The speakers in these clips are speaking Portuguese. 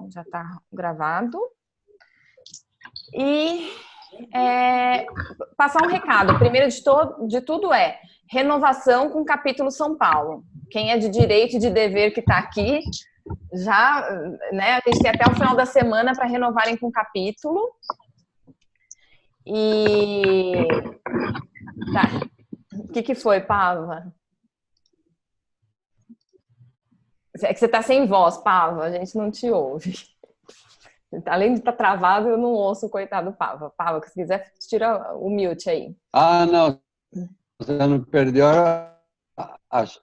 Já está gravado. E passar um recado. Primeiro de tudo é renovação com o capítulo São Paulo. Quem é de direito e de dever que está aqui, já, né, a gente tem até o final da semana para renovarem com o capítulo. E tá. O que foi, Pava? É que você está sem voz, Pava, a gente não te ouve. Além de estar travado, eu não ouço o coitado Pava. Pava, se quiser, tira o mute aí. Ah, não. Você não perdeu a chance.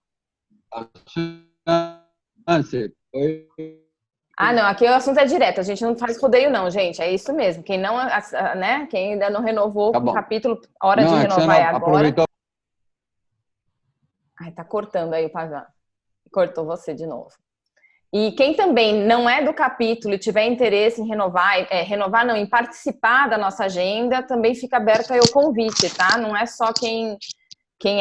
Ah, não, aqui o assunto é direto, a gente não faz rodeio não, gente, é isso mesmo. Quem não, né, quem ainda não renovou o capítulo, hora de renovar é agora. Aproveitou. Ai, tá cortando aí o Pavan. Cortou você de novo. E quem também não é do capítulo e tiver interesse em renovar não, em participar da nossa agenda, também fica aberto aí o convite, tá? Não é só quem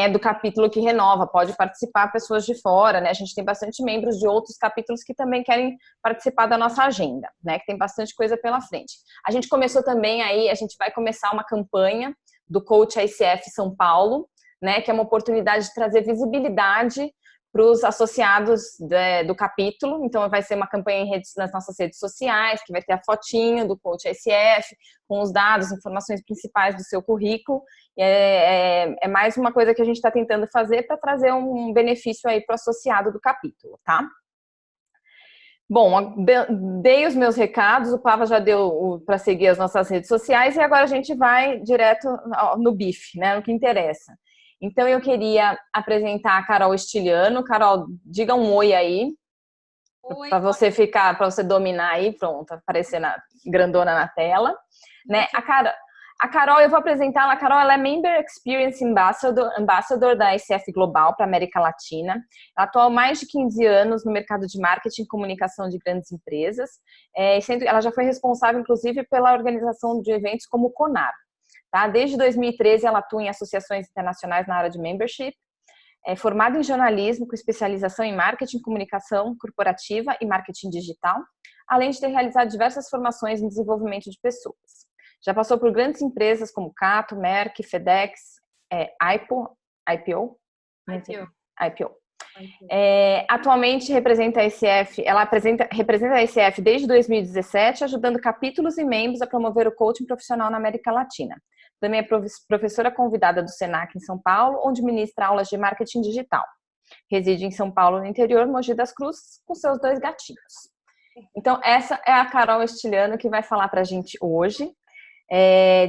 é do capítulo que renova, pode participar pessoas de fora, né? A gente tem bastante membros de outros capítulos que também querem participar da nossa agenda, né? Que tem bastante coisa pela frente. A gente começou também aí, a gente vai começar uma campanha do Coach ICF São Paulo, né? Que é uma oportunidade de trazer visibilidade para os associados do capítulo. Então vai ser uma campanha nas nossas redes sociais, que vai ter a fotinho do Coach ICF, com os dados, informações principais do seu currículo. É mais uma coisa que a gente está tentando fazer para trazer um benefício aí para o associado do capítulo, tá? Bom, dei os meus recados, o Pava já deu para seguir as nossas redes sociais e agora a gente vai direto no bife, né, no que interessa. Então, eu queria apresentar a Carol Estiliano. Carol, diga um oi aí, para você ficar, para você dominar aí, pronto, aparecer grandona na tela. Né? A Carol, eu vou apresentá-la. A Carol, ela é Member Experience Ambassador da ICF Global para a América Latina. Ela atua há mais de 15 anos no mercado de marketing e comunicação de grandes empresas. Ela já foi responsável, inclusive, pela organização de eventos como o CONAR. Tá? Desde 2013, ela atua em associações internacionais na área de membership. É formada em jornalismo, com especialização em marketing, comunicação corporativa e marketing digital, além de ter realizado diversas formações em desenvolvimento de pessoas. Já passou por grandes empresas como Cato, Merck, FedEx, IPO. Atualmente representa a ICF, representa a ICF desde 2017, ajudando capítulos e membros a promover o coaching profissional na América Latina. Também é professora convidada do SENAC em São Paulo, onde ministra aulas de marketing digital. Reside em São Paulo, no interior, Mogi das Cruzes, com seus 2 gatinhos. Então, essa é a Carol Estiliano que vai falar para a gente hoje.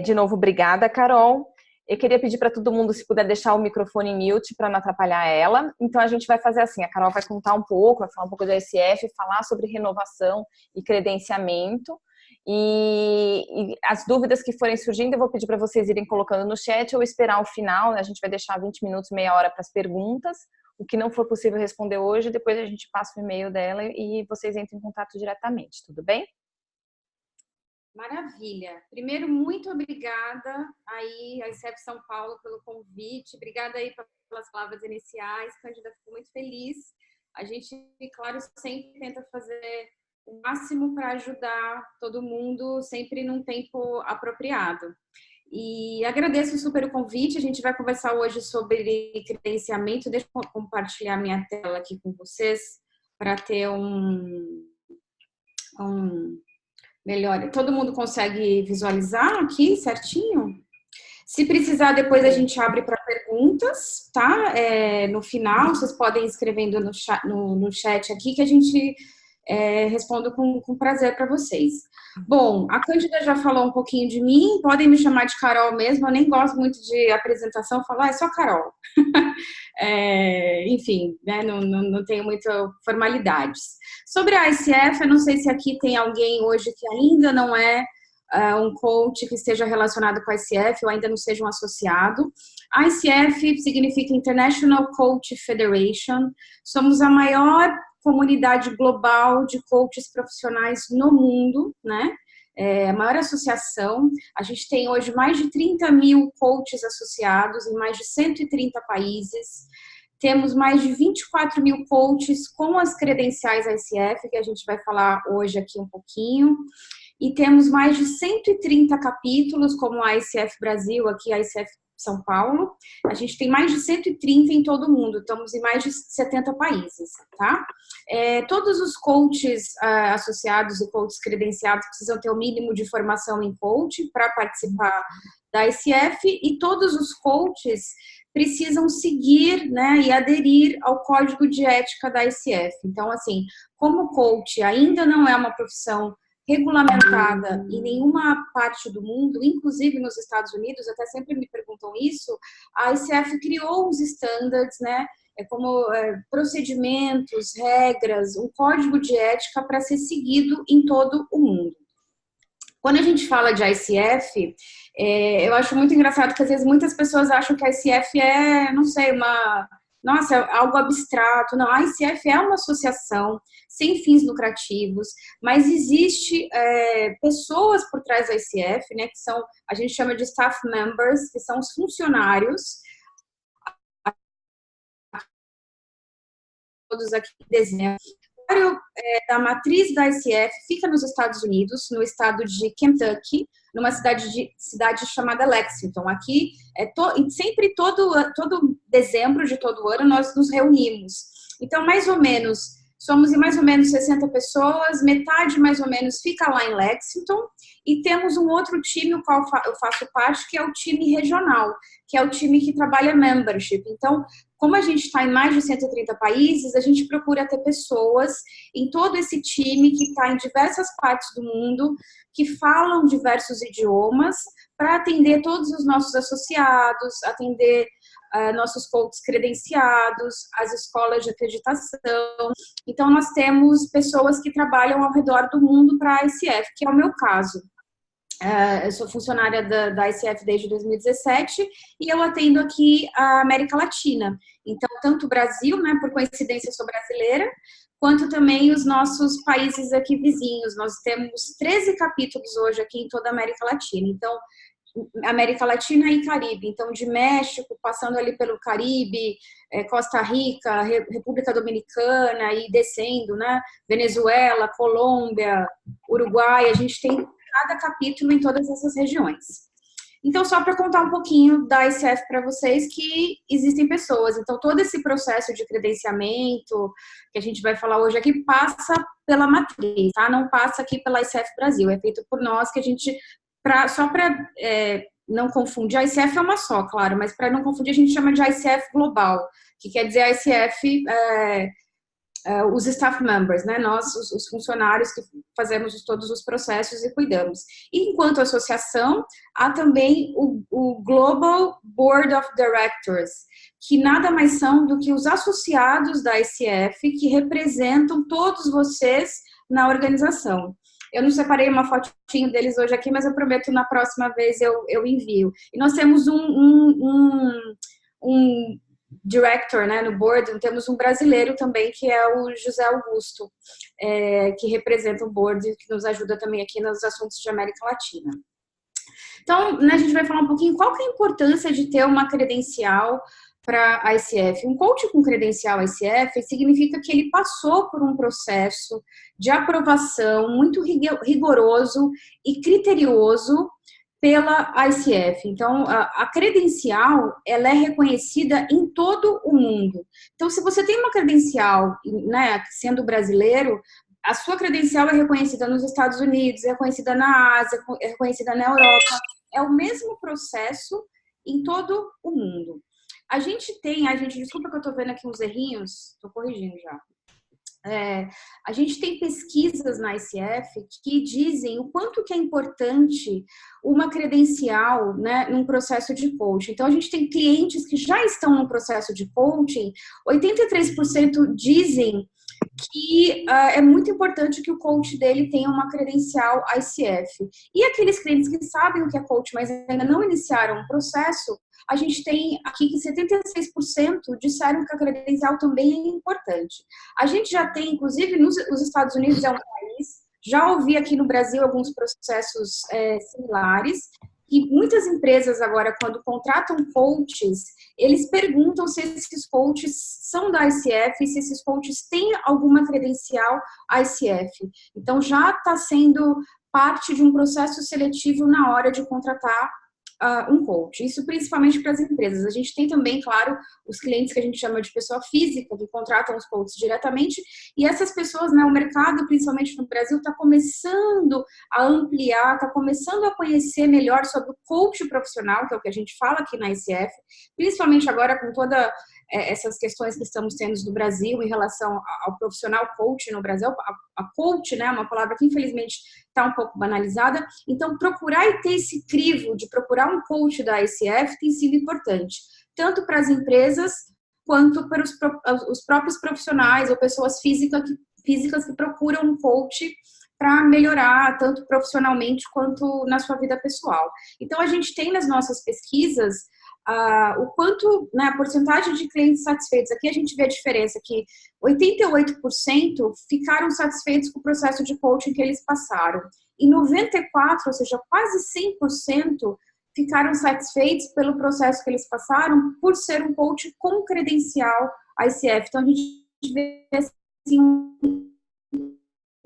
De novo, obrigada, Carol. Eu queria pedir para todo mundo, se puder deixar o microfone em mute para não atrapalhar ela. Então, a gente vai fazer assim, a Carol vai contar um pouco, vai falar um pouco da ICF, falar sobre renovação e credenciamento. E as dúvidas que forem surgindo, eu vou pedir para vocês irem colocando no chat ou esperar o final, né? A gente vai deixar 20 minutos, meia hora para as perguntas. O que não for possível responder hoje, depois a gente passa o e-mail dela e vocês entram em contato diretamente, tudo bem? Maravilha. Primeiro, muito obrigada aí a ICF São Paulo pelo convite. Obrigada aí pelas palavras iniciais. Cândida, fico muito feliz. A gente, claro, sempre tenta fazer o máximo para ajudar todo mundo, sempre num tempo apropriado. E agradeço super o convite. A gente vai conversar hoje sobre credenciamento. Deixa eu compartilhar minha tela aqui com vocês para ter melhor. Todo mundo consegue visualizar aqui certinho? Se precisar, depois a gente abre para perguntas, tá? No final, vocês podem ir escrevendo no chat aqui que a gente respondo com prazer para vocês. Bom, a Cândida já falou um pouquinho de mim, podem me chamar de Carol mesmo, eu nem gosto muito de apresentação, falar, é só Carol. Enfim, né, não tenho muitas formalidades. Sobre a ICF, eu não sei se aqui tem alguém hoje que ainda não é um coach que esteja relacionado com a ICF ou ainda não seja um associado. A ICF significa International Coach Federation. Somos a maior comunidade global de coaches profissionais no mundo, né? A maior associação. A gente tem hoje mais de 30 mil coaches associados em mais de 130 países. Temos mais de 24 mil coaches com as credenciais ICF, que a gente vai falar hoje aqui um pouquinho. E temos mais de 130 capítulos, como a ICF Brasil, aqui a ICF São Paulo. A gente tem mais de 130 em todo o mundo, estamos em mais de 70 países, tá? Todos os coaches associados e coaches credenciados precisam ter o mínimo de formação em coach para participar da ICF, e todos os coaches precisam seguir, né, e aderir ao código de ética da ICF. Então, assim, como coach ainda não é uma profissão regulamentada em nenhuma parte do mundo, inclusive nos Estados Unidos, até sempre me perguntam isso, a ICF criou uns standards, né, como procedimentos, regras, um código de ética para ser seguido em todo o mundo. Quando a gente fala de ICF, eu acho muito engraçado que às vezes muitas pessoas acham que a ICF é, não sei, algo abstrato. Não, a ICF é uma associação sem fins lucrativos, mas existe pessoas por trás da ICF, né, que são, a gente chama de staff members, que são os funcionários, todos aqui em dezembro. Da matriz da ICF fica nos Estados Unidos, no estado de Kentucky, numa cidade chamada Lexington. Aqui, sempre todo dezembro de todo ano, nós nos reunimos. Então, somos em mais ou menos 60 pessoas, metade mais ou menos fica lá em Lexington, e temos um outro time, o qual eu faço parte, que é o time regional, que é o time que trabalha membership. Então, como a gente está em mais de 130 países, a gente procura ter pessoas em todo esse time que está em diversas partes do mundo, que falam diversos idiomas, para atender todos os nossos associados, atender nossos coaches credenciados, as escolas de acreditação. Então, nós temos pessoas que trabalham ao redor do mundo para a ICF, que é o meu caso. Eu sou funcionária da ICF desde 2017 e eu atendo aqui a América Latina. Então, tanto o Brasil, né, por coincidência sou brasileira, quanto também os nossos países aqui vizinhos. Nós temos 13 capítulos hoje aqui em toda a América Latina. Então, América Latina e Caribe. Então, de México, passando ali pelo Caribe, Costa Rica, República Dominicana e descendo, né, Venezuela, Colômbia, Uruguai, a gente tem cada capítulo em todas essas regiões. Então, só para contar um pouquinho da ICF para vocês, que existem pessoas. Então, todo esse processo de credenciamento que a gente vai falar hoje aqui passa pela matriz, tá? Não passa aqui pela ICF Brasil, é feito por nós, que a gente, só para não confundir, a ICF é uma só, claro, mas para não confundir, a gente chama de ICF Global, que quer dizer a ICF... os staff members, né? Nós, os funcionários que fazemos todos os processos e cuidamos. E enquanto associação, há também o Global Board of Directors, que nada mais são do que os associados da ICF que representam todos vocês na organização. Eu não separei uma fotinho deles hoje aqui, mas eu prometo na próxima vez eu envio. E nós temos um director, né, no board, temos um brasileiro também, que é o José Augusto, que representa o board, que nos ajuda também aqui nos assuntos de América Latina. Então, né, a gente vai falar um pouquinho qual que é a importância de ter uma credencial para a ICF. Um coach com credencial ICF significa que ele passou por um processo de aprovação muito rigoroso e criterioso pela ICF. Então, a credencial, ela é reconhecida em todo o mundo. Então, se você tem uma credencial, né, sendo brasileiro, a sua credencial é reconhecida nos Estados Unidos, é reconhecida na Ásia, é reconhecida na Europa. É o mesmo processo em todo o mundo. Desculpa que eu estou vendo aqui uns errinhos, estou corrigindo já. A gente tem pesquisas na ICF que dizem o quanto que é importante uma credencial, né, num processo de coaching. Então, a gente tem clientes que já estão no processo de coaching, 83% dizem que é muito importante que o coach dele tenha uma credencial ICF. E aqueles clientes que sabem o que é coach, mas ainda não iniciaram o processo, a gente tem aqui que 76% disseram que a credencial também é importante. A gente já tem, inclusive, nos Estados Unidos é um país, já ouvi aqui no Brasil alguns processos similares, que muitas empresas agora, quando contratam coaches, eles perguntam se esses coaches são da ICF, se esses coaches têm alguma credencial ICF. Então, já está sendo parte de um processo seletivo na hora de contratar um coach. Isso principalmente para as empresas. A gente tem também, claro, os clientes que a gente chama de pessoa física, que contratam os coaches diretamente, e essas pessoas, né, o mercado, principalmente no Brasil, está começando a ampliar, está começando a conhecer melhor sobre o coach profissional, que é o que a gente fala aqui na ICF, principalmente agora com toda essas questões que estamos tendo no Brasil em relação ao profissional coach no Brasil. A coach, né, uma palavra que infelizmente está um pouco banalizada. Então, procurar e ter esse crivo de procurar um coach da ICF tem sido importante, tanto para as empresas quanto para os próprios profissionais ou pessoas físicas que procuram um coach para melhorar tanto profissionalmente quanto na sua vida pessoal. Então, a gente tem nas nossas pesquisas o quanto, né, a porcentagem de clientes satisfeitos. Aqui a gente vê a diferença que 88% ficaram satisfeitos com o processo de coaching que eles passaram. E 94%, ou seja, quase 100%, ficaram satisfeitos pelo processo que eles passaram por ser um coach com credencial ICF. Então, a gente vê assim,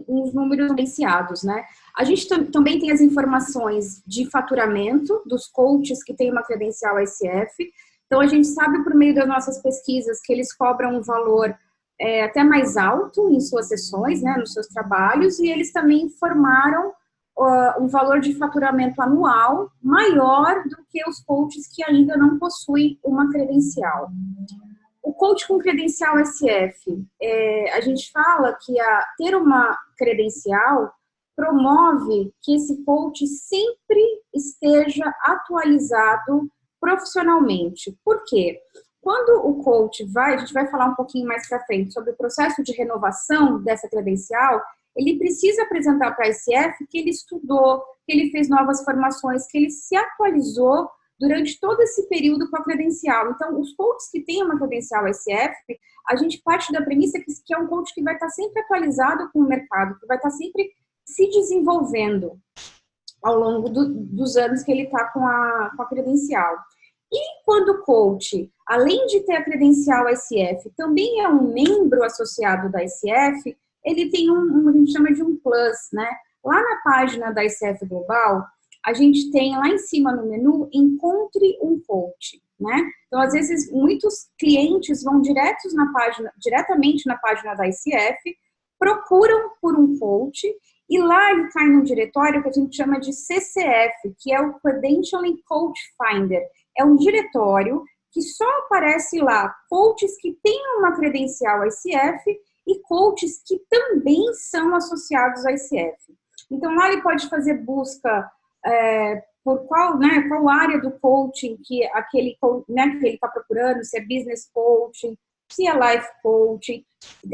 uns números diferenciados, né? A gente também tem as informações de faturamento dos coaches que têm uma credencial ICF. Então, a gente sabe por meio das nossas pesquisas que eles cobram um valor até mais alto em suas sessões, né, nos seus trabalhos, e eles também informaram um valor de faturamento anual maior do que os coaches que ainda não possuem uma credencial. O coach com credencial ICF, a gente fala que ter uma credencial promove que esse coach sempre esteja atualizado profissionalmente. Por quê? Quando o coach a gente vai falar um pouquinho mais para frente sobre o processo de renovação dessa credencial, ele precisa apresentar para a ICF que ele estudou, que ele fez novas formações, que ele se atualizou durante todo esse período com a credencial. Então, os coaches que têm uma credencial ICF, a gente parte da premissa que é um coach que vai estar sempre atualizado com o mercado, que vai estar sempre se desenvolvendo ao longo dos anos que ele está com a credencial. E quando o coach, além de ter a credencial ICF, também é um membro associado da ICF, ele tem a gente chama de um plus, né? Lá na página da ICF Global, a gente tem lá em cima no menu, encontre um coach, né? Então, às vezes, muitos clientes vão diretamente na página da ICF, procuram por um coach, e lá ele cai num diretório que a gente chama de CCF, que é o Credentialing Coach Finder. É um diretório que só aparece lá coaches que têm uma credencial ICF e coaches que também são associados à ICF. Então, lá ele pode fazer busca por qual área do coaching que ele está procurando, se é business coaching, se é life coaching.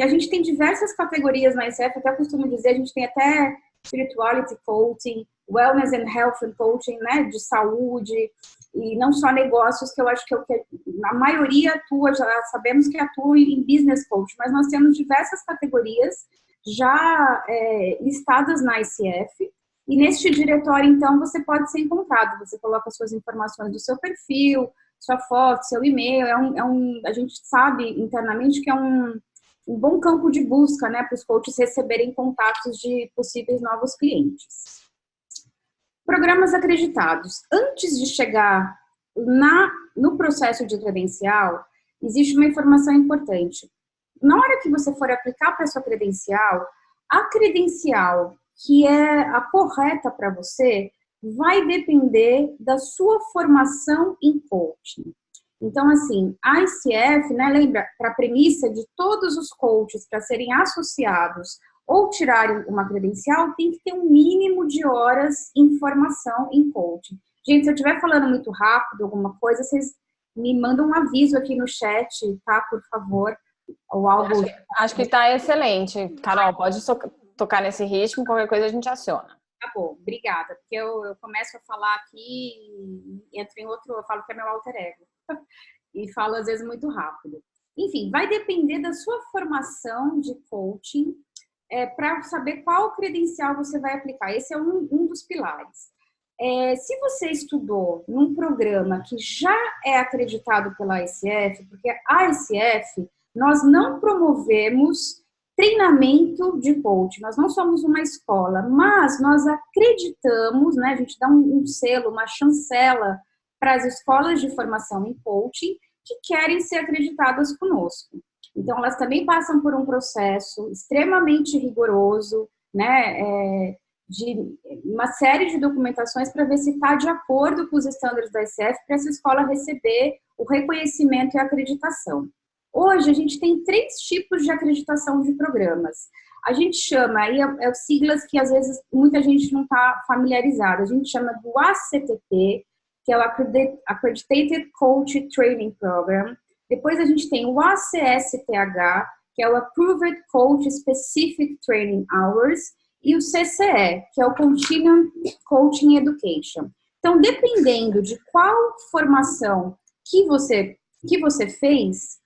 A gente tem diversas categorias na ICF, até costumo dizer, a gente tem até spirituality coaching, wellness and health and coaching, né, de saúde, e não só negócios, que eu acho que é o que a maioria atua, já sabemos que atua em business coaching, mas nós temos diversas categorias já listadas na ICF, e neste diretório, então, você pode ser encontrado. Você coloca suas informações do seu perfil, sua foto, seu e-mail. A gente sabe internamente que é um bom campo de busca, né, para os coaches receberem contatos de possíveis novos clientes. Programas acreditados. Antes de chegar no processo de credencial, existe uma informação importante. Na hora que você for aplicar para a sua credencial, a credencial que é a correta para você vai depender da sua formação em coaching. Então, assim, a ICF, né, lembra, para a premissa de todos os coaches para serem associados ou tirarem uma credencial, tem que ter um mínimo de horas em formação em coaching. Gente, se eu estiver falando muito rápido alguma coisa, vocês me mandam um aviso aqui no chat, tá? Por favor. Ou algo... Acho que está excelente. Carol, pode tocar nesse ritmo, qualquer coisa a gente aciona. Tá bom, obrigada. Porque eu começo a falar aqui e entro em outro, eu falo que é meu alter ego. E falo às vezes muito rápido. Enfim, vai depender da sua formação de coaching para saber qual credencial você vai aplicar. Esse é um dos pilares. Se você estudou num programa que já é acreditado pela ICF, porque a ICF, nós não promovemos treinamento de coach, nós não somos uma escola, mas nós acreditamos, né, a gente dá um selo, uma chancela para as escolas de formação em coaching que querem ser acreditadas conosco. Então, elas também passam por um processo extremamente rigoroso, né, de uma série de documentações para ver se está de acordo com os estándares da ICF para essa escola receber o reconhecimento e a acreditação. Hoje, a gente tem 3 tipos de acreditação de programas. A gente chama, aí siglas que às vezes muita gente não está familiarizada, a gente chama do ACTP, que é o Accredited Coach Training Program. Depois a gente tem o ACSTH, que é o Approved Coach Specific Training Hours, e o CCE, que é o Continuing Coaching Education. Então, dependendo de qual formação que você fez,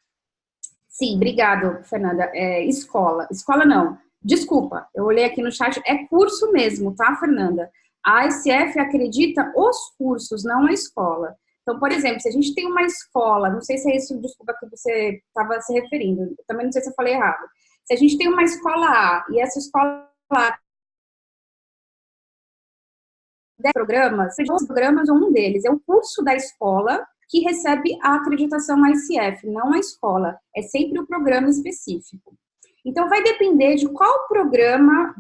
sim, obrigado, Fernanda, escola não, desculpa, eu olhei aqui no chat, é curso mesmo, tá, Fernanda? A ICF acredita os cursos, não a escola. Então, por exemplo, se a gente tem uma escola, não sei se é isso, desculpa, que você estava se referindo, também não sei se eu falei errado. Se a gente tem uma escola A e essa escola A 10 programas, seja os programas ou um deles, é o curso da escola que recebe a acreditação ICF, não a escola, é sempre o programa específico. Então, vai depender de qual programa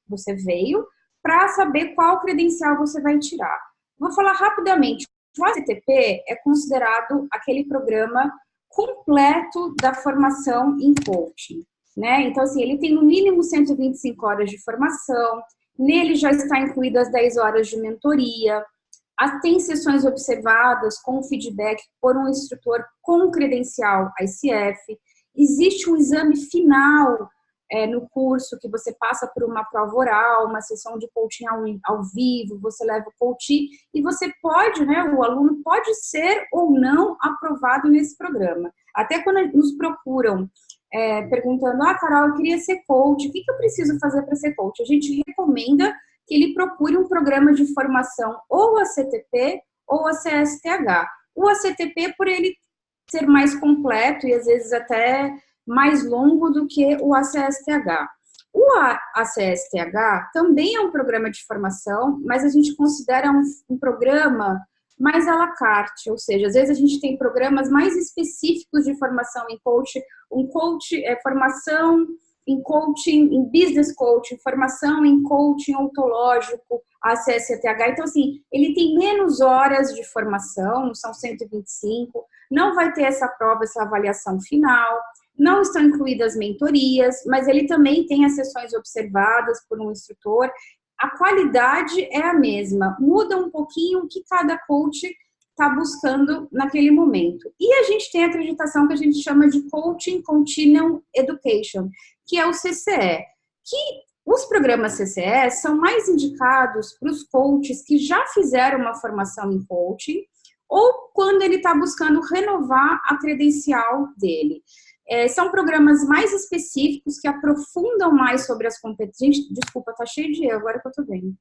você veio para saber qual credencial você vai tirar. Vou falar rapidamente. O ACTP é considerado aquele programa completo da formação em coaching, né? Então, assim, ele tem no mínimo 125 horas de formação, nele já está incluído as 10 horas de mentoria, tem sessões observadas com feedback por um instrutor com credencial ICF, existe um exame final no curso, que você passa por uma prova oral, uma sessão de coaching ao vivo, você leva o coach e você pode, né, o aluno pode ser ou não aprovado nesse programa. Até quando nos procuram perguntando, Carol, eu queria ser coach, o que eu preciso fazer para ser coach? A gente recomenda que ele procure um programa de formação ou a CTP ou a CSTH. O ACTP, por ele ser mais completo e às vezes até mais longo do que o ACSTH. O ACSTH também é um programa de formação, mas a gente considera um programa mais à la carte, ou seja, às vezes a gente tem programas mais específicos de formação em coach, formação em coaching, em business coaching, formação em coaching ontológico, ACSTH. Então, assim, ele tem menos horas de formação, são 125, não vai ter essa prova, essa avaliação final, não estão incluídas mentorias, mas ele também tem as sessões observadas por um instrutor. A qualidade é a mesma, muda um pouquinho o que cada coach está buscando naquele momento. E a gente tem a acreditação que a gente chama de Coaching Continuing Education, que é o CCE, que os programas CCE são mais indicados para os coaches que já fizeram uma formação em coaching ou quando ele está buscando renovar a credencial dele. São programas mais específicos que aprofundam mais sobre as competências. Desculpa, tá cheio de erro, agora que eu tô vendo.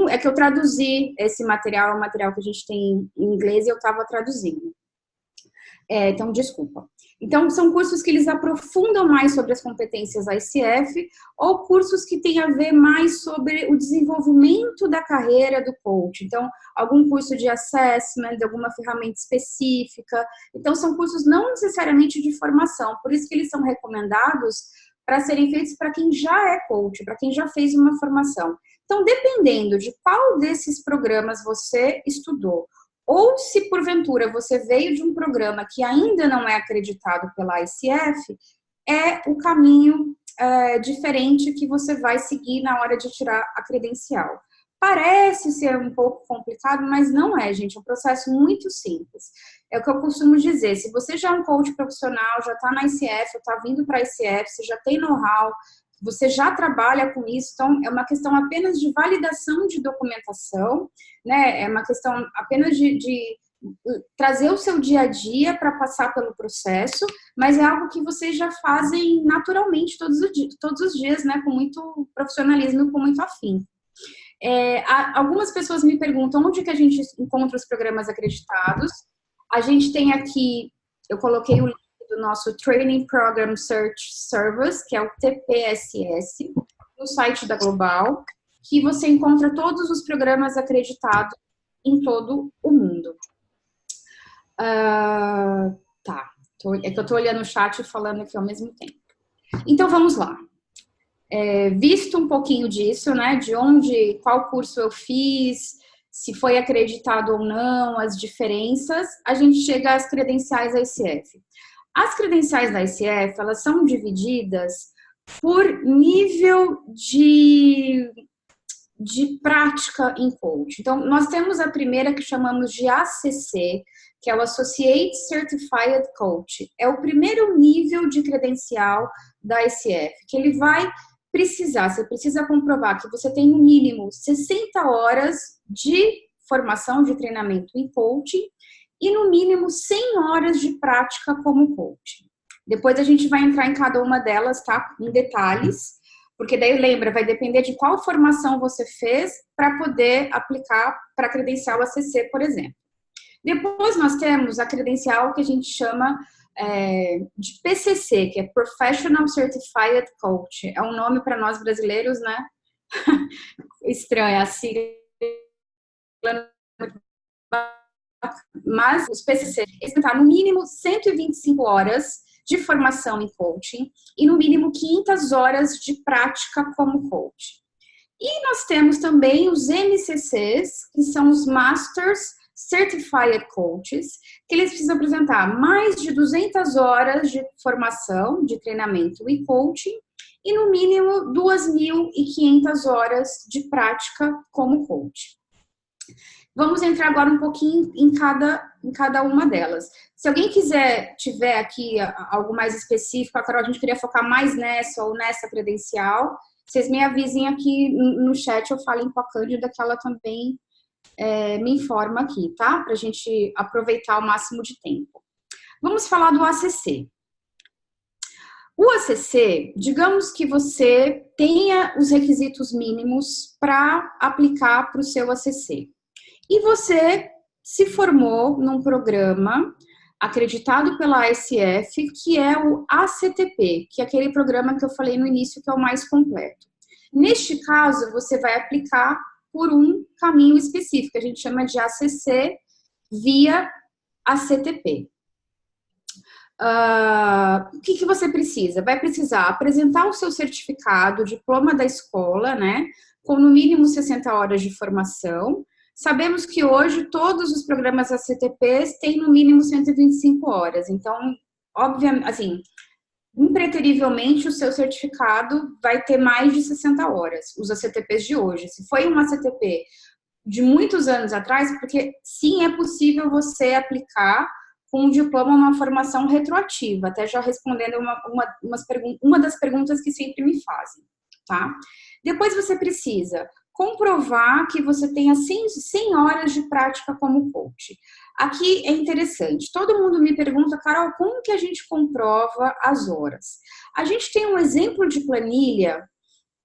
É que eu traduzi esse material, é um material que a gente tem em inglês e eu estava traduzindo. Então, desculpa. Então, são cursos que eles aprofundam mais sobre as competências ICF ou cursos que têm a ver mais sobre o desenvolvimento da carreira do coach. Então, algum curso de assessment, alguma ferramenta específica. Então, são cursos não necessariamente de formação, por isso que eles são recomendados para serem feitos para quem já é coach, para quem já fez uma formação. Então, dependendo de qual desses programas você estudou, ou se porventura você veio de um programa que ainda não é acreditado pela ICF, é o caminho diferente que você vai seguir na hora de tirar a credencial. Parece ser um pouco complicado, mas não é, gente. É um processo muito simples. É o que eu costumo dizer. Se você já é um coach profissional, já está na ICF, está vindo para a ICF, você já tem know-how, você já trabalha com isso, então é uma questão apenas de validação de documentação, né? É uma questão apenas de trazer o seu dia a dia para passar pelo processo, mas é algo que vocês já fazem naturalmente todos os dias, né? Com muito profissionalismo e com muito afinco. Algumas pessoas me perguntam onde que a gente encontra os programas acreditados. A gente tem aqui, eu coloquei o link do nosso Training Program Search Service, que é o TPSS, no site da Global, que você encontra todos os programas acreditados em todo o mundo. Tá, é que eu estou olhando o chat e falando aqui ao mesmo tempo. Então, vamos lá. Visto um pouquinho disso, né, de qual curso eu fiz, se foi acreditado ou não, as diferenças, a gente chega às credenciais da ICF. As credenciais da ICF, elas são divididas por nível de prática em coach. Então, nós temos a primeira que chamamos de ACC, que é o Associate Certified Coach. É o primeiro nível de credencial da ICF, que ele vai você precisa comprovar que você tem no mínimo 60 horas de formação, de treinamento em coaching e no mínimo 100 horas de prática como coach. Depois a gente vai entrar em cada uma delas, tá? Em detalhes, porque daí lembra, vai depender de qual formação você fez para poder aplicar para a credencial ACC, por exemplo. Depois nós temos a credencial que a gente chama de PCC, que é Professional Certified Coach. É um nome para nós brasileiros, né? Estranho, a sigla. Mas os PCC, eles têm no mínimo 125 horas de formação em coaching e no mínimo 500 horas de prática como coach. E nós temos também os MCCs, que são os Masters Certified Coaches, que eles precisam apresentar mais de 200 horas de formação, de treinamento e coaching, e no mínimo 2.500 horas de prática como coach. Vamos entrar agora um pouquinho em cada uma delas. Se alguém tiver aqui algo mais específico, a Carol, a gente queria focar mais nessa ou nessa credencial, vocês me avisem aqui no chat, eu falo com a Cândida que ela também me informa aqui, tá? Pra gente aproveitar o máximo de tempo. Vamos falar do ACC. O ACC, digamos que você tenha os requisitos mínimos para aplicar para o seu ACC. E você se formou num programa acreditado pela ICF, que é o ACTP, que é aquele programa que eu falei no início, que é o mais completo. Neste caso, você vai aplicar por um caminho específico, que a gente chama de ACC via ACTP. O que você precisa? Vai precisar apresentar o seu certificado, diploma da escola, né? Com no mínimo 60 horas de formação. Sabemos que hoje todos os programas ACTPs têm no mínimo 125 horas. Então, obviamente, assim, impreterivelmente o seu certificado vai ter mais de 60 horas, os ACTPs de hoje. Se foi um ACTP de muitos anos atrás, porque sim, é possível você aplicar com um diploma uma formação retroativa, até já respondendo uma das perguntas que sempre me fazem, tá? Depois você precisa comprovar que você tenha 100 horas de prática como coach. Aqui é interessante, todo mundo me pergunta, Carol, como que a gente comprova as horas? A gente tem um exemplo de planilha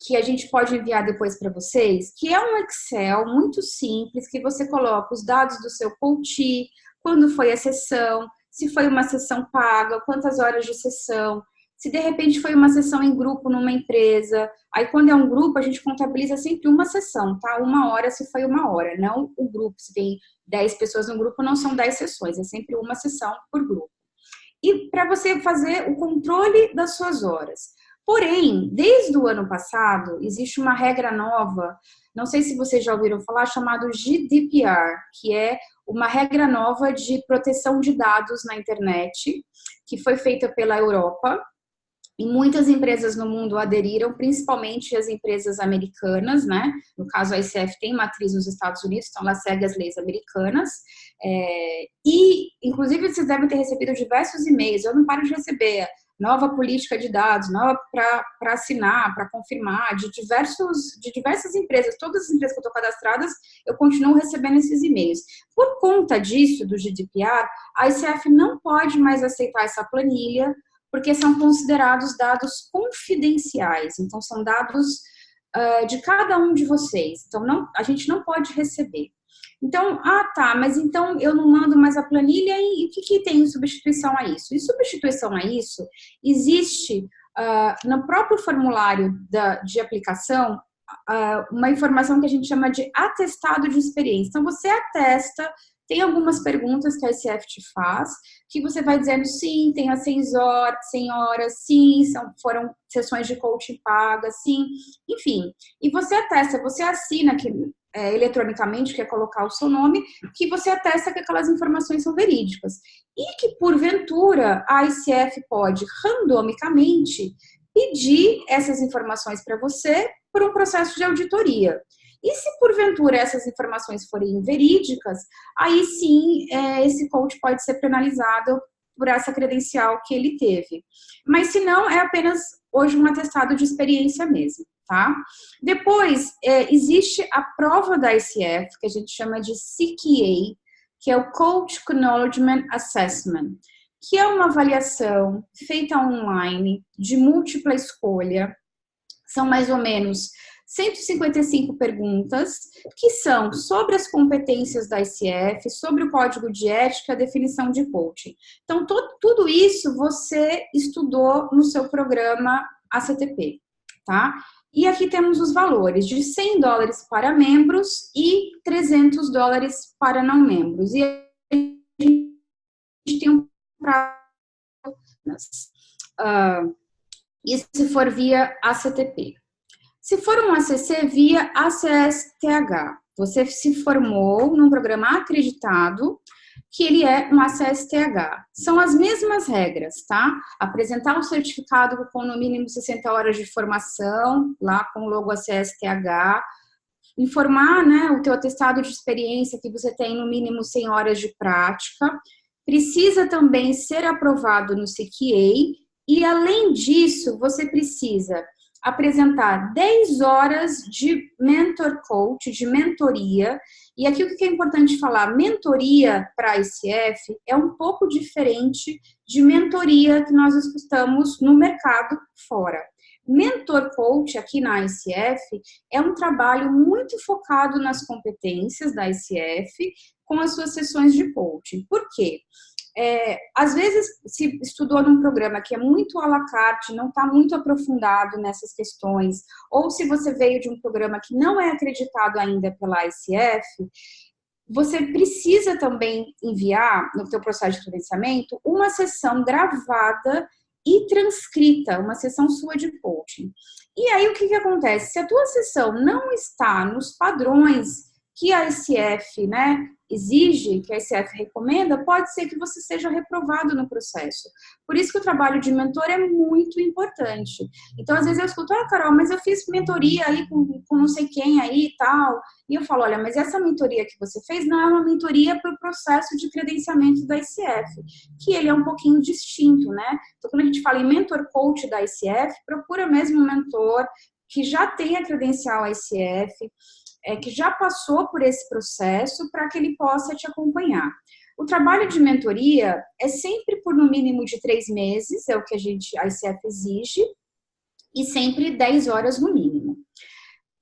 que a gente pode enviar depois para vocês, que é um Excel muito simples, que você coloca os dados do seu coach, quando foi a sessão, se foi uma sessão paga, quantas horas de sessão, se de repente foi uma sessão em grupo numa empresa. Aí quando é um grupo, a gente contabiliza sempre uma sessão, tá? 1 hora se foi 1 hora, não o grupo. Se tem 10 pessoas no grupo, não são 10 sessões, é sempre uma sessão por grupo. E para você fazer o controle das suas horas. Porém, desde o ano passado, existe uma regra nova, não sei se vocês já ouviram falar, chamado GDPR, que é uma regra nova de proteção de dados na internet, que foi feita pela Europa, e muitas empresas no mundo aderiram, principalmente as empresas americanas, né? No caso, a ICF tem matriz nos Estados Unidos, então ela segue as leis americanas. E, inclusive, vocês devem ter recebido diversos e-mails. Eu não paro de receber nova política de dados, nova para assinar, para confirmar, de diversas empresas. Todas as empresas que eu estou cadastradas, eu continuo recebendo esses e-mails. Por conta disso, do GDPR, a ICF não pode mais aceitar essa planilha, porque são considerados dados confidenciais. Então, são dados de cada um de vocês. Então, a gente não pode receber. Então, tá, mas então eu não mando mais a planilha e o que tem em substituição a isso? Em substituição a isso, existe no próprio formulário de aplicação uma informação que a gente chama de atestado de experiência. Então, você atesta, tem algumas perguntas que a ICF te faz, que você vai dizendo sim, tem as 100 horas, sim, foram sessões de coaching pagas, sim, enfim. E você atesta, você assina eletronicamente, quer colocar o seu nome, que você atesta que aquelas informações são verídicas. E que, porventura, a ICF pode, randomicamente, pedir essas informações para você por um processo de auditoria. E se, porventura, essas informações forem verídicas, aí sim, esse coach pode ser penalizado por essa credencial que ele teve. Mas, se não, é apenas, hoje, um atestado de experiência mesmo, tá? Depois, existe a prova da ICF, que a gente chama de CQA, que é o Coach Acknowledgement Assessment, que é uma avaliação feita online, de múltipla escolha. São mais ou menos 155 perguntas, que são sobre as competências da ICF, sobre o código de ética, a definição de coaching. Então, tudo isso você estudou no seu programa ACTP, tá? E aqui temos os valores de $100 para membros e $300 para não membros. E a gente tem um prazo, e se for via ACTP. Se for um ACC, via ACSTH. Você se formou num programa acreditado, que ele é um ACSTH. São as mesmas regras, tá? Apresentar um certificado com no mínimo 60 horas de formação, lá com o logo ACSTH, informar, né, o teu atestado de experiência que você tem no mínimo 100 horas de prática, precisa também ser aprovado no CQA e, além disso, você precisa apresentar 10 horas de mentor coach, de mentoria. E aqui o que é importante falar, mentoria para a ICF é um pouco diferente de mentoria que nós escutamos no mercado fora. Mentor coach aqui na ICF é um trabalho muito focado nas competências da ICF com as suas sessões de coaching. Por quê? Às vezes se estudou num programa que é muito à la carte, não está muito aprofundado nessas questões, ou se você veio de um programa que não é acreditado ainda pela ICF, você precisa também enviar no teu processo de credenciamento uma sessão gravada e transcrita, uma sessão sua de coaching. E aí o que acontece? Se a tua sessão não está nos padrões que a ICF, né, exige, que a ICF recomenda, pode ser que você seja reprovado no processo. Por isso que o trabalho de mentor é muito importante. Então, às vezes eu escuto, Carol, mas eu fiz mentoria aí com não sei quem aí e tal. E eu falo, olha, mas essa mentoria que você fez não é uma mentoria para o processo de credenciamento da ICF, que ele é um pouquinho distinto, né? Então, quando a gente fala em mentor coach da ICF, procura mesmo um mentor que já tenha credencial ICF, que já passou por esse processo para que ele possa te acompanhar. O trabalho de mentoria é sempre por no mínimo de 3 meses, é o que a ICF exige, e sempre 10 horas no mínimo.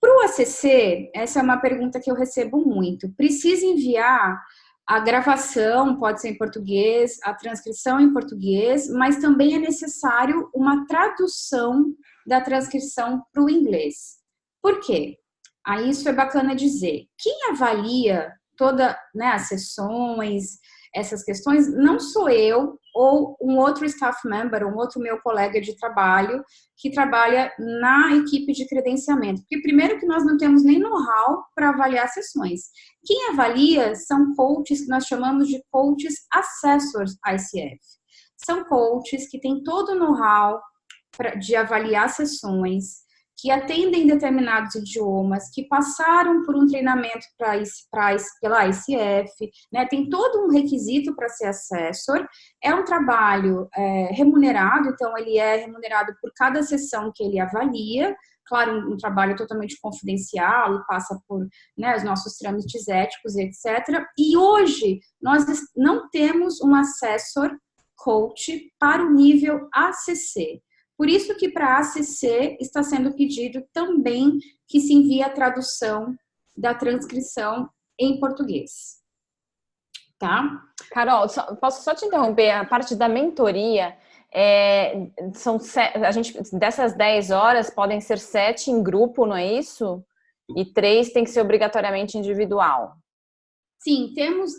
Para o ACC, essa é uma pergunta que eu recebo muito. Precisa enviar a gravação, pode ser em português, a transcrição em português, mas também é necessário uma tradução da transcrição para o inglês. Por quê? Aí isso é bacana dizer. Quem avalia todas, né, as sessões, essas questões, não sou eu ou um outro staff member, um outro meu colega de trabalho que trabalha na equipe de credenciamento. Porque primeiro que nós não temos nem know-how para avaliar sessões. Quem avalia são coaches que nós chamamos de coaches assessors ICF. São coaches que têm todo o know-how de avaliar sessões, que atendem determinados idiomas, que passaram por um treinamento pela ICF, né? Tem todo um requisito para ser assessor. É um trabalho remunerado, então ele é remunerado por cada sessão que ele avalia. Claro, um trabalho totalmente confidencial e passa por, né, os nossos trâmites éticos, etc. E hoje nós não temos um assessor coach para o nível ACC. Por isso que para a ACC está sendo pedido também que se envie a tradução da transcrição em português. Tá? Carol, posso só te interromper? A parte da mentoria, dessas 10 horas, podem ser 7 em grupo, não é isso? E 3 tem que ser obrigatoriamente individual. Sim,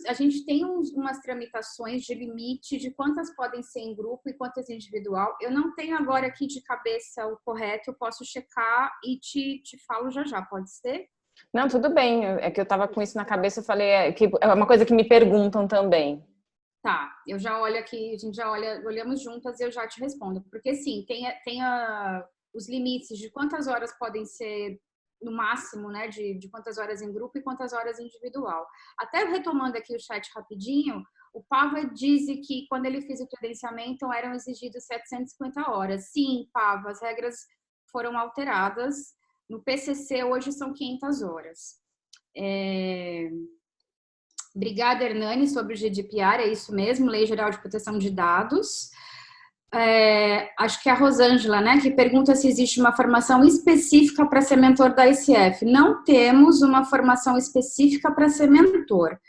a gente tem umas tramitações de limite de quantas podem ser em grupo e quantas individual. Eu não tenho agora aqui de cabeça o correto, eu posso checar e te falo já, pode ser? Não, tudo bem, é que eu estava com isso na cabeça, eu falei que é uma coisa que me perguntam também. Tá, eu já olho aqui, a gente já olhamos juntas e eu já te respondo. Porque sim, tem os limites de quantas horas podem ser no máximo, né, de quantas horas em grupo e quantas horas individual. Até retomando aqui o chat rapidinho, o Pava diz que quando ele fez o credenciamento eram exigidas 750 horas. Sim, Pava, as regras foram alteradas. No PCC hoje são 500 horas. Obrigada, Hernani, sobre o GDPR, é isso mesmo, Lei Geral de Proteção de Dados. Acho que é a Rosângela, né, que pergunta se existe uma formação específica para ser mentor da ICF. Não temos uma formação específica para ser mentor.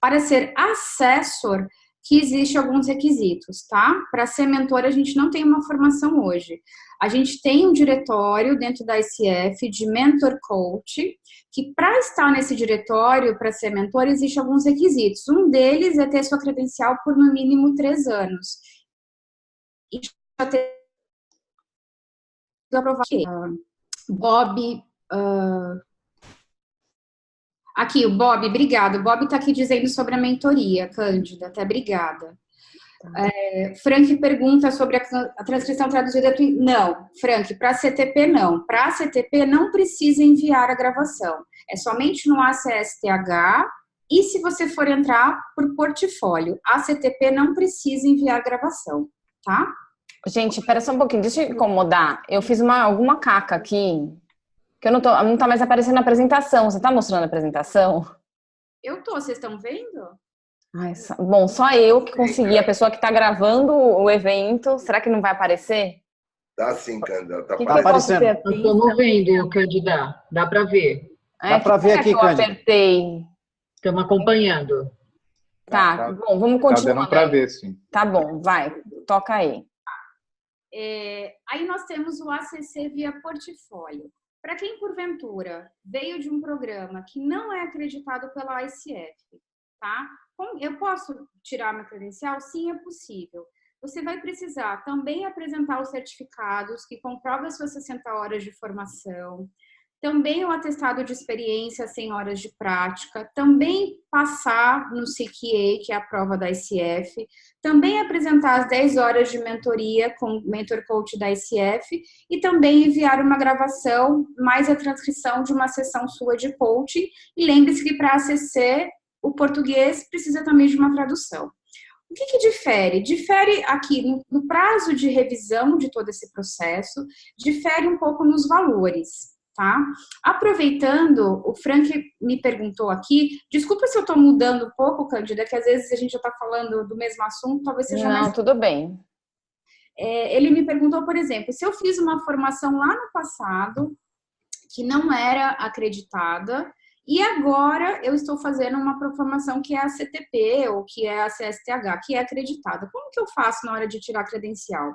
Para ser assessor, que existe alguns requisitos, tá? Para ser mentor, a gente não tem uma formação hoje. A gente tem um diretório dentro da ICF de mentor coach, que para estar nesse diretório, para ser mentor, existe alguns requisitos. Um deles é ter sua credencial por no mínimo 3 anos. E já ter aprovado. Bob... Aqui, o Bob, obrigado. O Bob está aqui dizendo sobre a mentoria, Cândida, até obrigada. Frank pergunta sobre a transcrição traduzida. Não, Frank, para a CTP não. Para a CTP não precisa enviar a gravação. É somente no ACSTH e se você for entrar por portfólio. A CTP não precisa enviar gravação, tá? Gente, espera só um pouquinho, deixa eu incomodar. Eu fiz alguma caca aqui, que não tá mais aparecendo na apresentação. Você tá mostrando a apresentação? Eu tô, vocês estão vendo? Ai, bom, só eu que consegui. A pessoa que tá gravando o evento, será que não vai aparecer? Tá sim, Cândida. Tá aparecendo. Eu estou vendo, Cândida. Dá para ver. Dá para ver aqui, eu apertei. Estamos acompanhando. Tá, bom, vamos continuar. Tá dando para ver, sim. Tá bom, vai, toca aí. Aí nós temos o ACC via portfólio. Para quem, porventura, veio de um programa que não é acreditado pela ICF, tá? Eu posso tirar minha credencial? Sim, é possível. Você vai precisar também apresentar os certificados que comprovam as suas 60 horas de formação, também o atestado de experiência 100 horas de prática, também passar no CQA, que é a prova da ICF, também apresentar as 10 horas de mentoria com o Mentor Coach da ICF e também enviar uma gravação, mais a transcrição de uma sessão sua de coaching. E lembre-se que para ACC, o português precisa também de uma tradução. O que difere? Difere aqui no prazo de revisão de todo esse processo, difere um pouco nos valores. Tá? Aproveitando, o Frank me perguntou aqui, desculpa se eu estou mudando um pouco, Cândida, que às vezes a gente já está falando do mesmo assunto, talvez seja mais... Não, tudo bem. Ele me perguntou, por exemplo, se eu fiz uma formação lá no passado, que não era acreditada, e agora eu estou fazendo uma formação que é a CTP, ou que é a CSTH, que é acreditada. Como que eu faço na hora de tirar a credencial?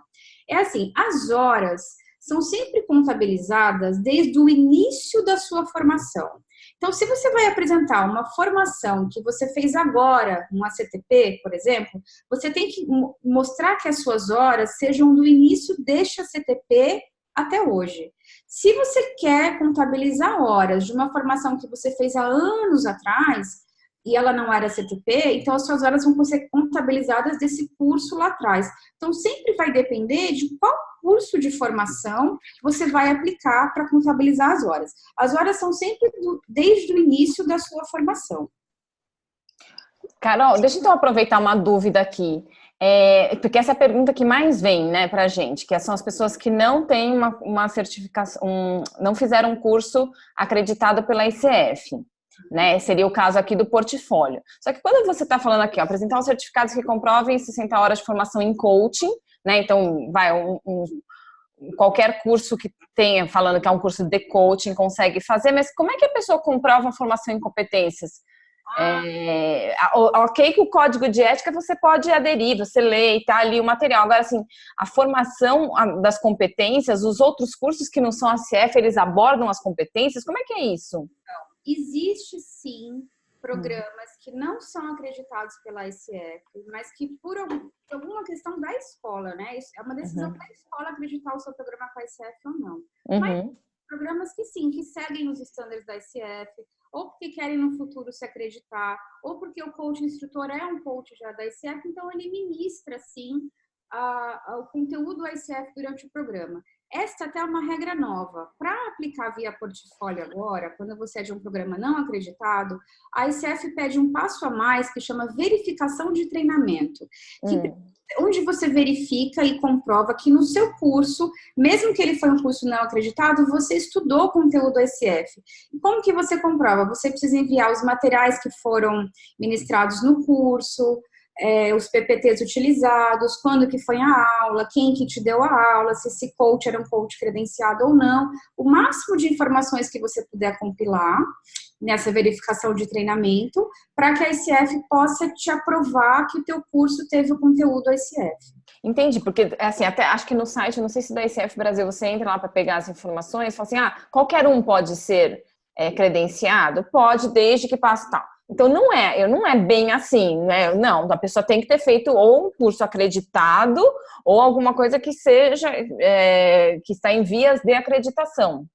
É assim, as horas são sempre contabilizadas desde o início da sua formação. Então, se você vai apresentar uma formação que você fez agora, uma CTP, por exemplo, você tem que mostrar que as suas horas sejam do início deste CTP até hoje. Se você quer contabilizar horas de uma formação que você fez há anos atrás, e ela não era CTP, então as suas horas vão ser contabilizadas desse curso lá atrás. Então, sempre vai depender de qual curso de formação você vai aplicar para contabilizar as horas. As horas são sempre desde o início da sua formação. Carol, deixa eu então aproveitar uma dúvida aqui. Porque essa é a pergunta que mais vem, né, pra gente, que são as pessoas que não têm uma certificação, não fizeram um curso acreditado pela ICF. Né, seria o caso aqui do portfólio. Só que quando você está falando aqui, ó, apresentar os certificados que comprovem 60 horas de formação em coaching, né, então vai qualquer curso que tenha, falando que é um curso de coaching, consegue fazer, mas como é que a pessoa comprova a formação em competências? Ok que o código de ética você pode aderir, você lê e tá ali o material. Agora, assim, a formação das competências, os outros cursos que não são ACF, eles abordam as competências? Como é que é isso? Existe, sim, programas que não são acreditados pela ICF, mas que por alguma questão da escola, né? Isso é uma decisão da escola acreditar o seu programa com a ICF ou não. Mas programas que sim, que seguem os estándares da ICF, ou porque querem no futuro se acreditar, ou porque o coach instrutor é um coach já da ICF, então ele ministra, sim, o conteúdo da ICF durante o programa. Esta até é uma regra nova. Para aplicar via portfólio agora, quando você é de um programa não acreditado, a ICF pede um passo a mais que chama verificação de treinamento, onde você verifica e comprova que no seu curso, mesmo que ele foi um curso não acreditado, você estudou o conteúdo da ICF. E como que você comprova? Você precisa enviar os materiais que foram ministrados no curso, os PPTs utilizados, quando que foi a aula, quem que te deu a aula, se esse coach era um coach credenciado ou não, o máximo de informações que você puder compilar nessa verificação de treinamento, para que a ICF possa te aprovar que o teu curso teve o conteúdo da ICF. Entendi, porque assim, até acho que no site, não sei se da ICF Brasil, você entra lá para pegar as informações e fala assim, qualquer um pode ser credenciado? Pode, desde que passe tal. Então, não é bem assim, né? Não, a pessoa tem que ter feito ou um curso acreditado ou alguma coisa que seja, que está em vias de acreditação.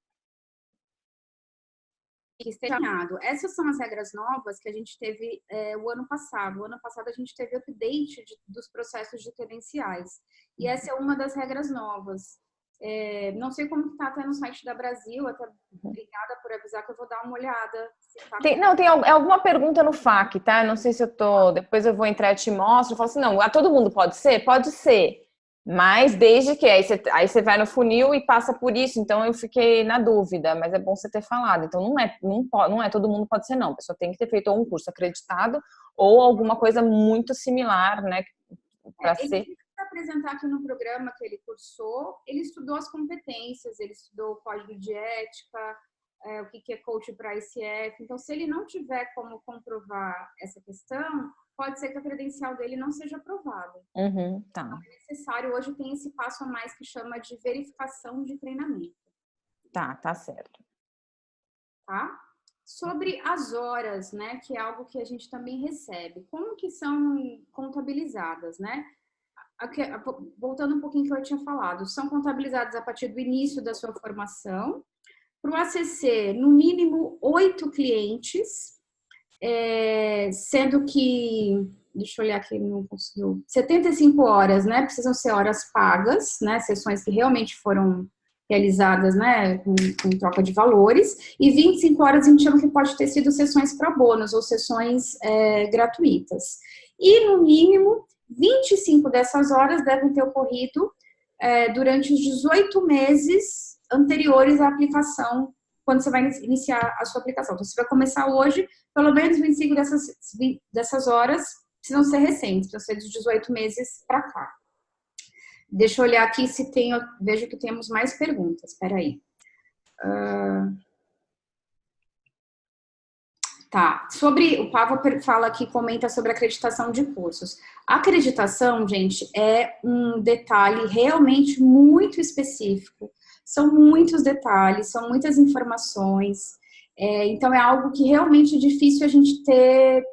Essas são as regras novas que a gente teve o ano passado. O ano passado a gente teve update dos processos de credenciais. E essa é uma das regras novas. Não sei como está até no site da Brasil, até obrigada por avisar que eu vou dar uma olhada. Tem alguma pergunta no FAQ, tá? Não sei se eu tô. Depois eu vou entrar e te mostro. Eu falo assim, não, todo mundo pode ser? Pode ser. Mas desde que. Aí você vai no funil e passa por isso. Então eu fiquei na dúvida, mas é bom você ter falado. Então não é todo mundo pode ser, não. A pessoa tem que ter feito ou um curso acreditado ou alguma coisa muito similar, né? Para ser. Apresentar aqui no programa que ele cursou, ele estudou as competências, ele estudou o código de ética, o que é coach para ICF. Então, se ele não tiver como comprovar essa questão, pode ser que a credencial dele não seja aprovada. Tá. Então, é necessário, hoje tem esse passo a mais que chama de verificação de treinamento. Tá certo. Tá? Sobre as horas, né, que é algo que a gente também recebe. Como que são contabilizadas, né? Voltando um pouquinho que eu tinha falado, são contabilizadas a partir do início da sua formação. Para o ACC, no mínimo 8 clientes, sendo que, deixa eu olhar aqui, não conseguiu, 75 horas, né, precisam ser horas pagas, né, sessões que realmente foram realizadas, né, com troca de valores, e 25 horas a gente chama que pode ter sido sessões pro bônus ou sessões gratuitas. E, no mínimo, 25 dessas horas devem ter ocorrido durante os 18 meses anteriores à aplicação, quando você vai iniciar a sua aplicação. Então, você vai começar hoje, pelo menos 25 dessas horas precisam ser recentes, precisam ser dos 18 meses para cá. Deixa eu olhar aqui se tem, eu vejo que temos mais perguntas, espera aí. Tá, o Pava fala aqui, comenta sobre acreditação de cursos. A acreditação, gente, é um detalhe realmente muito específico. São muitos detalhes, são muitas informações. Então, é algo que realmente é difícil a gente ter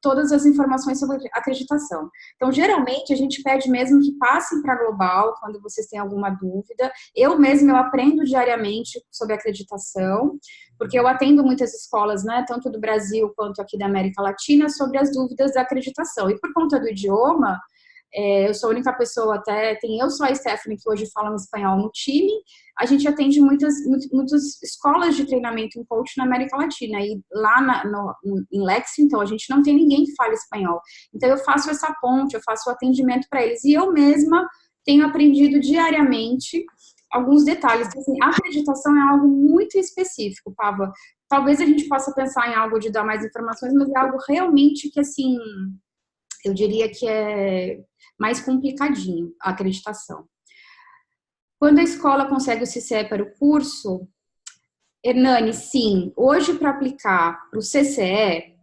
todas as informações sobre acreditação. Então, geralmente, a gente pede mesmo que passem para a Global quando vocês têm alguma dúvida. Eu aprendo diariamente sobre acreditação, porque eu atendo muitas escolas, né, tanto do Brasil quanto aqui da América Latina, sobre as dúvidas da acreditação. E por conta do idioma, eu sou a única pessoa, eu sou a Stephanie, que hoje fala espanhol no time. A gente atende muitas escolas de treinamento em coach na América Latina. E lá em Lexington, a gente não tem ninguém que fale espanhol. Então, eu faço essa ponte, eu faço o atendimento para eles. E eu mesma tenho aprendido diariamente alguns detalhes. Assim, a acreditação é algo muito específico, Pava. Talvez a gente possa pensar em algo de dar mais informações, mas é algo realmente que, assim, eu diria que é mais complicadinho, a acreditação. Quando a escola consegue o CCE para o curso, Hernani, sim, hoje para aplicar para o CCE,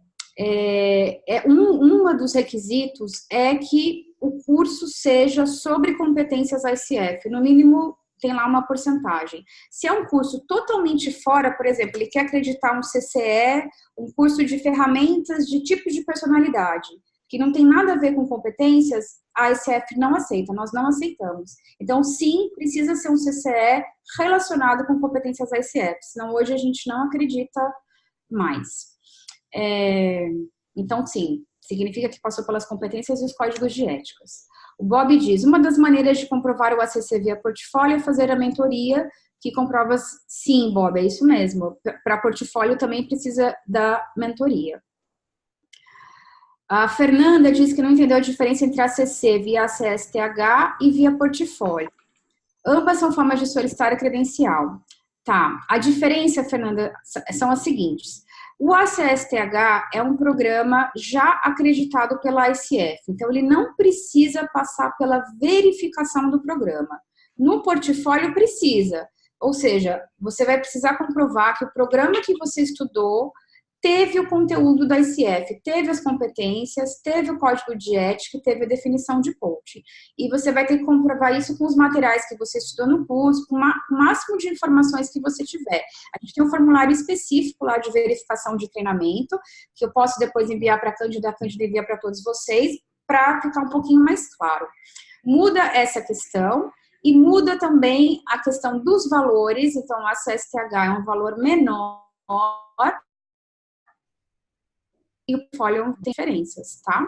um dos requisitos é que o curso seja sobre competências ICF, no mínimo tem lá uma porcentagem. Se é um curso totalmente fora, por exemplo, ele quer acreditar um CCE, um curso de ferramentas de tipos de personalidade, que não tem nada a ver com competências, a ICF não aceita, nós não aceitamos. Então, sim, precisa ser um CCE relacionado com competências ICF, senão hoje a gente não acredita mais. Então, sim, significa que passou pelas competências e os códigos de éticas. O Bob diz, uma das maneiras de comprovar o ACC via portfólio é fazer a mentoria, que comprova, sim, Bob, é isso mesmo. Para portfólio também precisa da mentoria. A Fernanda diz que não entendeu a diferença entre ACC via ACSTH e via portfólio. Ambas são formas de solicitar a credencial. Tá, a diferença, Fernanda, são as seguintes. O ACSTH é um programa já acreditado pela ICF, então ele não precisa passar pela verificação do programa. No portfólio precisa, ou seja, você vai precisar comprovar que o programa que você estudou teve o conteúdo da ICF, teve as competências, teve o código de ética, teve a definição de coaching. E você vai ter que comprovar isso com os materiais que você estudou no curso, com o máximo de informações que você tiver. A gente tem um formulário específico lá de verificação de treinamento, que eu posso depois enviar para a Cândida envia para todos vocês, para ficar um pouquinho mais claro. Muda essa questão e muda também a questão dos valores. Então, a CSTH é um valor menor, e o portfólio tem diferenças, tá?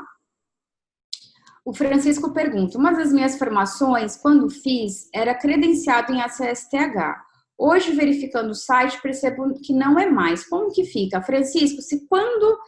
O Francisco pergunta, uma das minhas formações, quando fiz, era credenciado em ACSTH. Hoje, verificando o site, percebo que não é mais. Como que fica? Francisco, se quando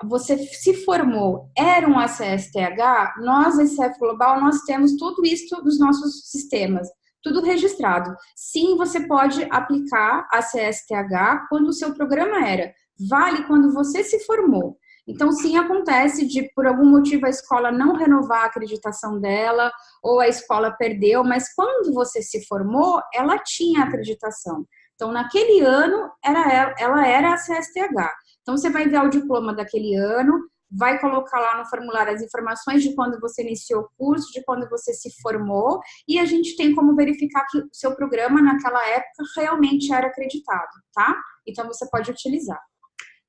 você se formou, era um ACSTH, nós, ICF Global, nós temos tudo isso nos nossos sistemas, tudo registrado. Sim, você pode aplicar ACSTH quando o seu programa era. Vale quando você se formou. Então, sim, acontece de, por algum motivo, a escola não renovar a acreditação dela, ou a escola perdeu, mas quando você se formou, ela tinha acreditação. Então, naquele ano, ela era a CSTH. Então, você vai enviar o diploma daquele ano, vai colocar lá no formulário as informações de quando você iniciou o curso, de quando você se formou, e a gente tem como verificar que o seu programa, naquela época, realmente era acreditado, tá? Então, você pode utilizar.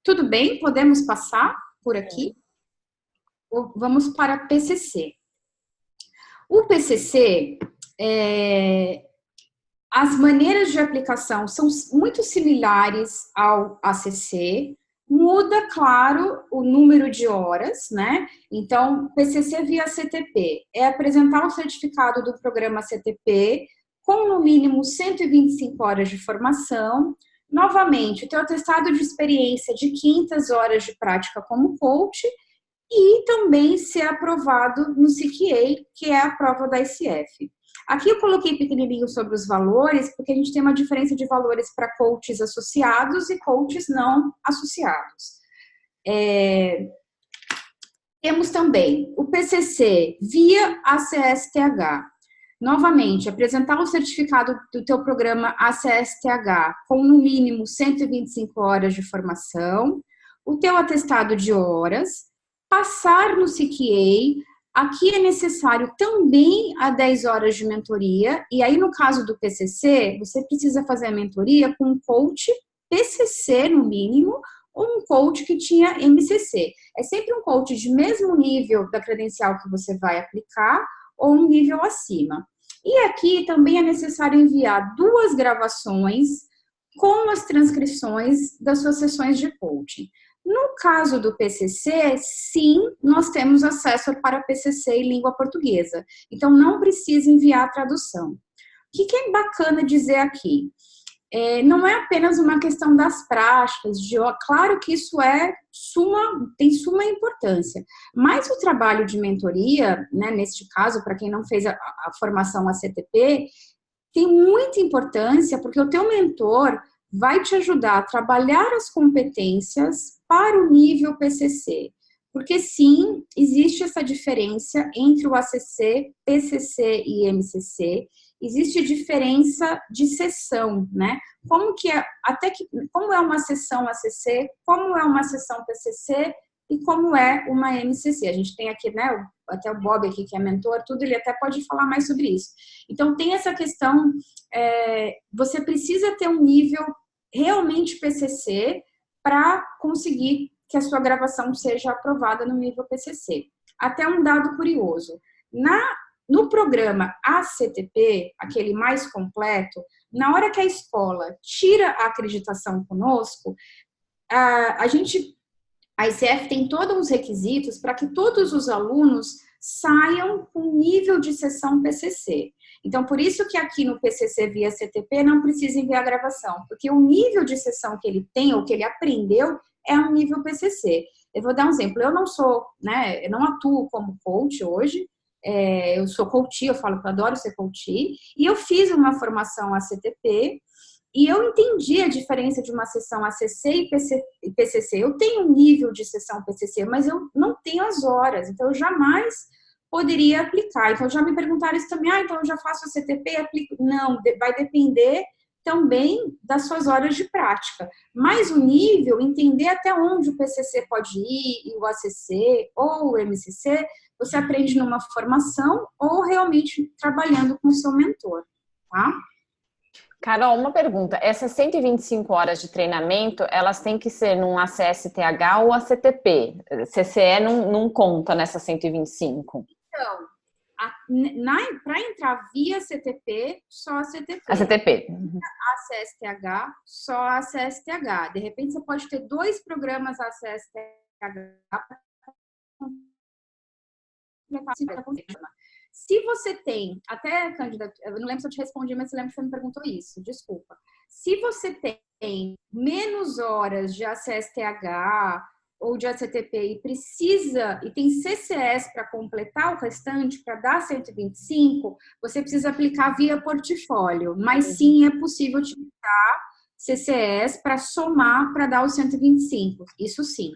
Tudo bem? Podemos passar por aqui? Vamos para PCC. O PCC, as maneiras de aplicação são muito similares ao ACC, muda, claro, o número de horas, né? Então, PCC via CTP é apresentar o certificado do programa CTP com, no mínimo, 125 horas de formação. Novamente, o teu atestado de experiência de 500 horas de prática como coach e também ser aprovado no CQA, que é a prova da ICF. Aqui eu coloquei pequenininho sobre os valores, porque a gente tem uma diferença de valores para coaches associados e coaches não associados. Temos também o PCC via ACSTH. Novamente, apresentar o certificado do teu programa ACSTH com no mínimo 125 horas de formação, o teu atestado de horas, passar no CQA. Aqui é necessário também a 10 horas de mentoria, e aí no caso do PCC, você precisa fazer a mentoria com um coach PCC no mínimo, ou um coach que tinha MCC. É sempre um coach de mesmo nível da credencial que você vai aplicar, ou um nível acima. E aqui também é necessário enviar 2 gravações com as transcrições das suas sessões de coaching. No caso do PCC, sim, nós temos acesso para PCC em língua portuguesa. Então, não precisa enviar a tradução. O que é bacana dizer aqui? Não é apenas uma questão das práticas, claro que isso tem suma importância, mas o trabalho de mentoria, né, neste caso, para quem não fez a formação ACTP, tem muita importância, porque o teu mentor vai te ajudar a trabalhar as competências para o nível PCC, porque sim, existe essa diferença entre o ACC, PCC e MCC, existe diferença de sessão, né? Como é uma sessão ACC, como é uma sessão PCC e como é uma MCC. A gente tem aqui, né, até o Bob aqui, que é mentor, tudo, ele até pode falar mais sobre isso. Então, tem essa questão, você precisa ter um nível realmente PCC para conseguir que a sua gravação seja aprovada no nível PCC. Até um dado curioso. No programa ACTP, aquele mais completo, na hora que a escola tira a acreditação conosco, a ICF tem todos os requisitos para que todos os alunos saiam com nível de sessão PCC. Então, por isso que aqui no PCC via CTP não precisa enviar a gravação, porque o nível de sessão que ele tem, ou que ele aprendeu, é um nível PCC. Eu vou dar um exemplo. Eu não sou, né, eu não atuo como coach hoje, eu sou coach, eu falo que eu adoro ser coach, e eu fiz uma formação ACTP, e eu entendi a diferença de uma sessão ACC e PCC. Eu tenho um nível de sessão PCC, mas eu não tenho as horas, então eu jamais poderia aplicar. Então já me perguntaram isso também, então eu já faço ACTP e aplico. Não, vai depender também das suas horas de prática. Mas o nível, entender até onde o PCC pode ir, e o ACC ou o MCC, você aprende numa formação ou realmente trabalhando com o seu mentor, tá? Carol, uma pergunta. Essas 125 horas de treinamento, elas têm que ser num ACSTH ou ACTP? CCE não conta nessas 125? Então, para entrar via CTP, só a CTP. A CTP. ACSTH, só a ACSTH. De repente, você pode ter 2 programas ACSTH. Se você tem, até, Cândida, eu não lembro se eu te respondi, mas você lembra que você me perguntou isso, desculpa. Se você tem menos horas de ACSTH ou de ACTP e precisa, e tem CCS para completar o restante, para dar 125, você precisa aplicar via portfólio. Mas sim, é possível utilizar CCS para somar, para dar os 125. Isso sim,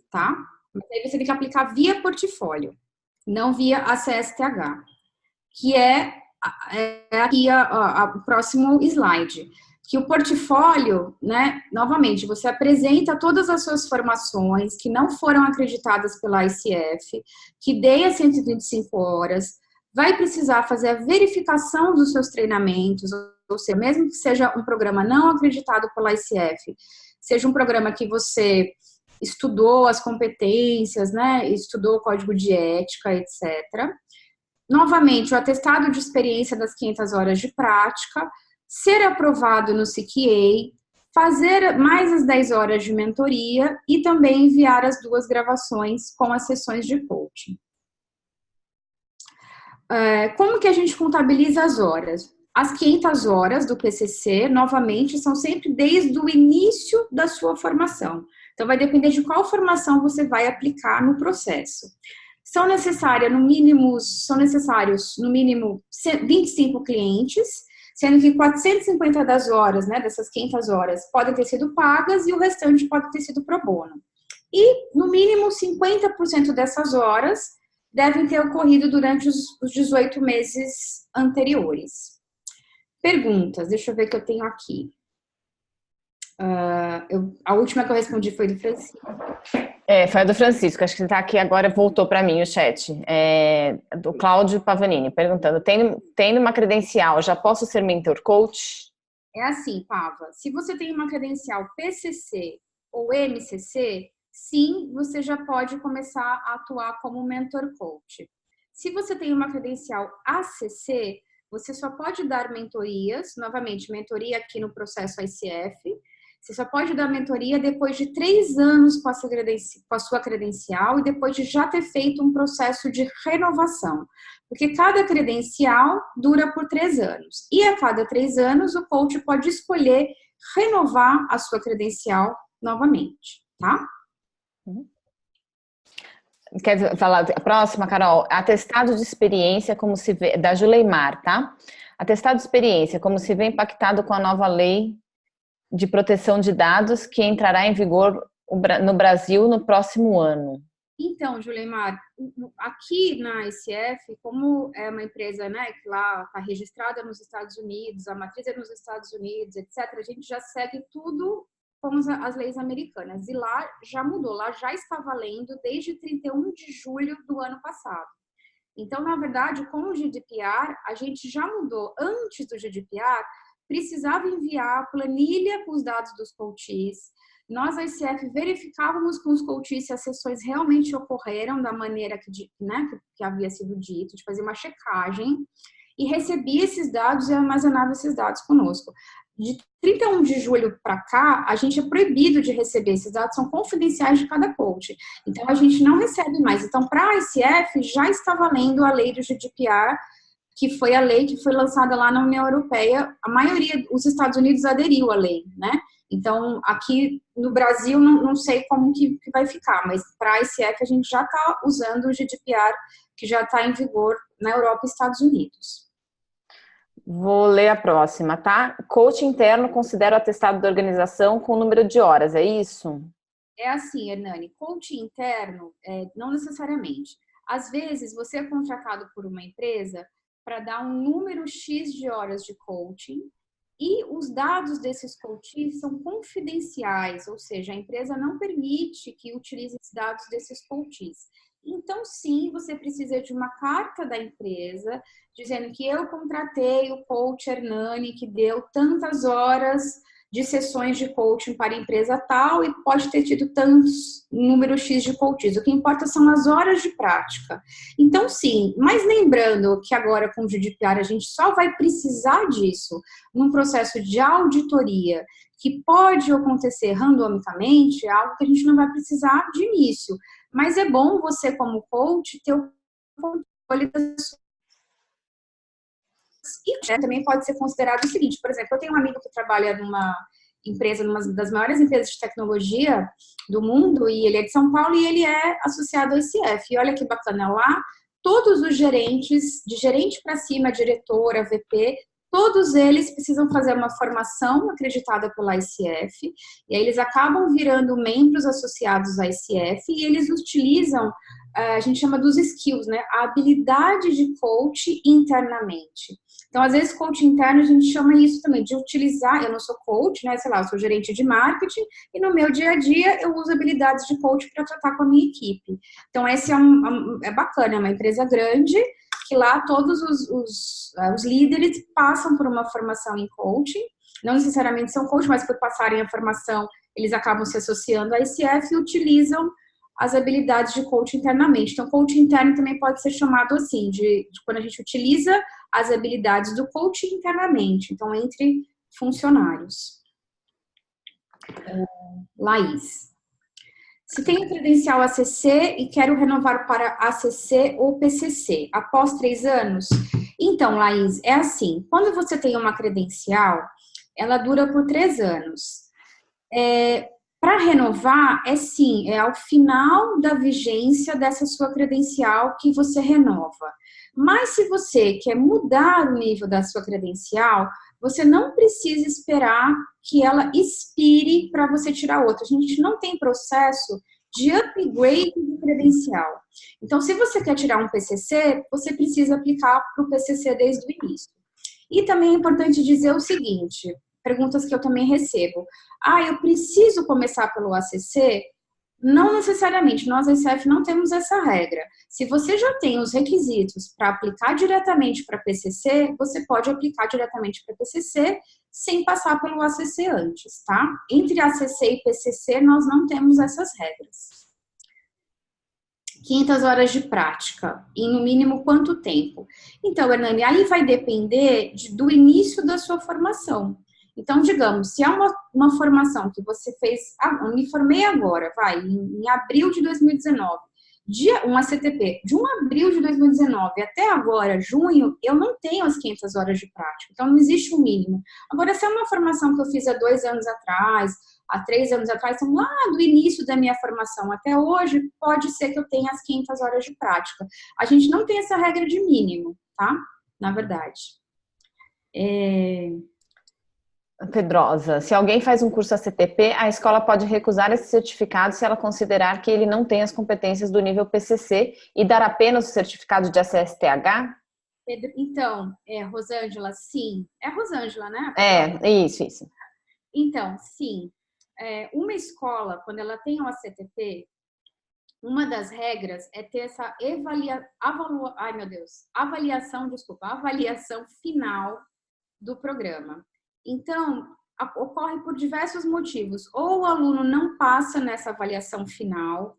tá? Mas aí você tem que aplicar via portfólio, não via ACSTH, que é aqui o próximo slide. Que o portfólio, né, novamente, você apresenta todas as suas formações que não foram acreditadas pela ICF, que dê as 125 horas, vai precisar fazer a verificação dos seus treinamentos, ou seja, mesmo que seja um programa não acreditado pela ICF, seja um programa que você estudou as competências, né, estudou o código de ética, etc. Novamente, o atestado de experiência das 500 horas de prática, ser aprovado no CQA, fazer mais as 10 horas de mentoria e também enviar as 2 gravações com as sessões de coaching. Como que a gente contabiliza as horas? As 500 horas do PCC, novamente, são sempre desde o início da sua formação. Então, vai depender de qual formação você vai aplicar no processo. São necessários, no mínimo, 25 clientes, sendo que 450 das horas, né, dessas 500 horas, podem ter sido pagas e o restante pode ter sido pro bono. E, no mínimo, 50% dessas horas devem ter ocorrido durante os 18 meses anteriores. Perguntas, deixa eu ver o que eu tenho aqui. A última que eu respondi foi do Francisco. Foi a do Francisco, acho que ele está aqui agora, voltou para mim o chat. Do Cláudio Pavanini, perguntando, tendo uma credencial, já posso ser mentor coach? É assim, Pava, se você tem uma credencial PCC ou MCC, sim, você já pode começar a atuar como mentor coach. Se você tem uma credencial ACC, você só pode dar mentorias, novamente, mentoria aqui no processo ICF, você só pode dar mentoria depois de 3 anos com a sua credencial e depois de já ter feito um processo de renovação. Porque cada credencial dura por 3 anos. E a cada 3 anos, o coach pode escolher renovar a sua credencial novamente, tá? Quer falar a próxima, Carol? Atestado de experiência, como se vê, da Juleimar, tá? Atestado de experiência, como se vê impactado com a nova lei de proteção de dados que entrará em vigor no Brasil no próximo ano. Então, Julimar, aqui na ICF, como é uma empresa, né, que lá está registrada nos Estados Unidos, a matriz é nos Estados Unidos, etc., a gente já segue tudo com as leis americanas. E lá já mudou, lá já está valendo desde 31 de julho do ano passado. Então, na verdade, com o GDPR, a gente já mudou. Antes do GDPR, precisava enviar a planilha com os dados dos coaches. Nós, a ICF, verificávamos com os coaches se as sessões realmente ocorreram da maneira que havia sido dito, de fazer uma checagem, e recebia esses dados e armazenava esses dados conosco. De 31 de julho para cá, a gente é proibido de receber esses dados, são confidenciais de cada coach. Então, a gente não recebe mais. Então, para a ICF, já está valendo a lei do GDPR, que foi a lei que foi lançada lá na União Europeia. A maioria, os Estados Unidos aderiu à lei, né? Então, aqui no Brasil, não sei como que vai ficar, mas para a ICF a gente já está usando o GDPR, que já está em vigor na Europa e Estados Unidos. Vou ler a próxima, tá? Coach interno considera o atestado da organização com o número de horas, é isso? É assim, Hernani, coach interno, não necessariamente. Às vezes, você é contratado por uma empresa para dar um número X de horas de coaching, e os dados desses coaches são confidenciais, ou seja, a empresa não permite que utilize os dados desses coaches. Então, sim, você precisa de uma carta da empresa dizendo que eu contratei o coach Hernani, que deu tantas horas de sessões de coaching para a empresa tal e pode ter tido tantos número X de coaches. O que importa são as horas de prática. Então, sim, mas lembrando que agora com o GDPR a gente só vai precisar disso num processo de auditoria que pode acontecer randomicamente, é algo que a gente não vai precisar de início. Mas é bom você, como coach, ter o controle das suas. E também pode ser considerado o seguinte, por exemplo, eu tenho um amigo que trabalha numa empresa, numa das maiores empresas de tecnologia do mundo, e ele é de São Paulo e ele é associado ao ICF. E olha que bacana, lá todos os gerentes, de gerente para cima, diretora, VP, todos eles precisam fazer uma formação acreditada pela ICF, e aí eles acabam virando membros associados à ICF, e eles utilizam, a gente chama dos skills, né? A habilidade de coach internamente. Então, às vezes, coach interno, a gente chama isso também de utilizar, eu não sou coach, né? Sei lá, eu sou gerente de marketing, e no meu dia a dia eu uso habilidades de coach para tratar com a minha equipe. Então, esse é bacana, é uma empresa grande, que lá todos os líderes passam por uma formação em coaching, não necessariamente são coach, mas por passarem a formação, eles acabam se associando à ICF e utilizam as habilidades de coach internamente. Então, coach interno também pode ser chamado assim, de quando a gente utiliza as habilidades do coach internamente, então, entre funcionários. Laís. Se tenho credencial ACC e quero renovar para ACC ou PCC, após 3 anos? Então, Laís, é assim, quando você tem uma credencial, ela dura por 3 anos. Para renovar, é ao final da vigência dessa sua credencial que você renova. Mas se você quer mudar o nível da sua credencial, você não precisa esperar que ela expire para você tirar outra. A gente não tem processo de upgrade de credencial. Então, se você quer tirar um PCC, você precisa aplicar para o PCC desde o início. E também é importante dizer o seguinte, perguntas que eu também recebo. Eu preciso começar pelo ACC? Não necessariamente, nós, a ICF, não temos essa regra. Se você já tem os requisitos para aplicar diretamente para PCC, você pode aplicar diretamente para PCC sem passar pelo ACC antes, tá? Entre ACC e PCC, nós não temos essas regras. 500 horas de prática, e no mínimo quanto tempo? Então, Hernani, aí vai depender do início da sua formação. Então, digamos, se é uma formação que você fez, eu me formei agora, em abril de 2019, um ACTP, de 1 abril de 2019 até agora, junho, eu não tenho as 500 horas de prática, então não existe um mínimo. Agora, se é uma formação que eu fiz há 2 anos atrás, há 3 anos atrás, então lá do início da minha formação até hoje, pode ser que eu tenha as 500 horas de prática. A gente não tem essa regra de mínimo, tá? Na verdade. Pedrosa, se alguém faz um curso ACTP, a escola pode recusar esse certificado se ela considerar que ele não tem as competências do nível PCC e dar apenas o certificado de ACSTH? Então, Rosângela, sim. É Rosângela, né? Isso. Então, sim. Uma escola, quando ela tem o ACTP, uma das regras é ter essa avaliação final do programa. Então, ocorre por diversos motivos. Ou o aluno não passa nessa avaliação final,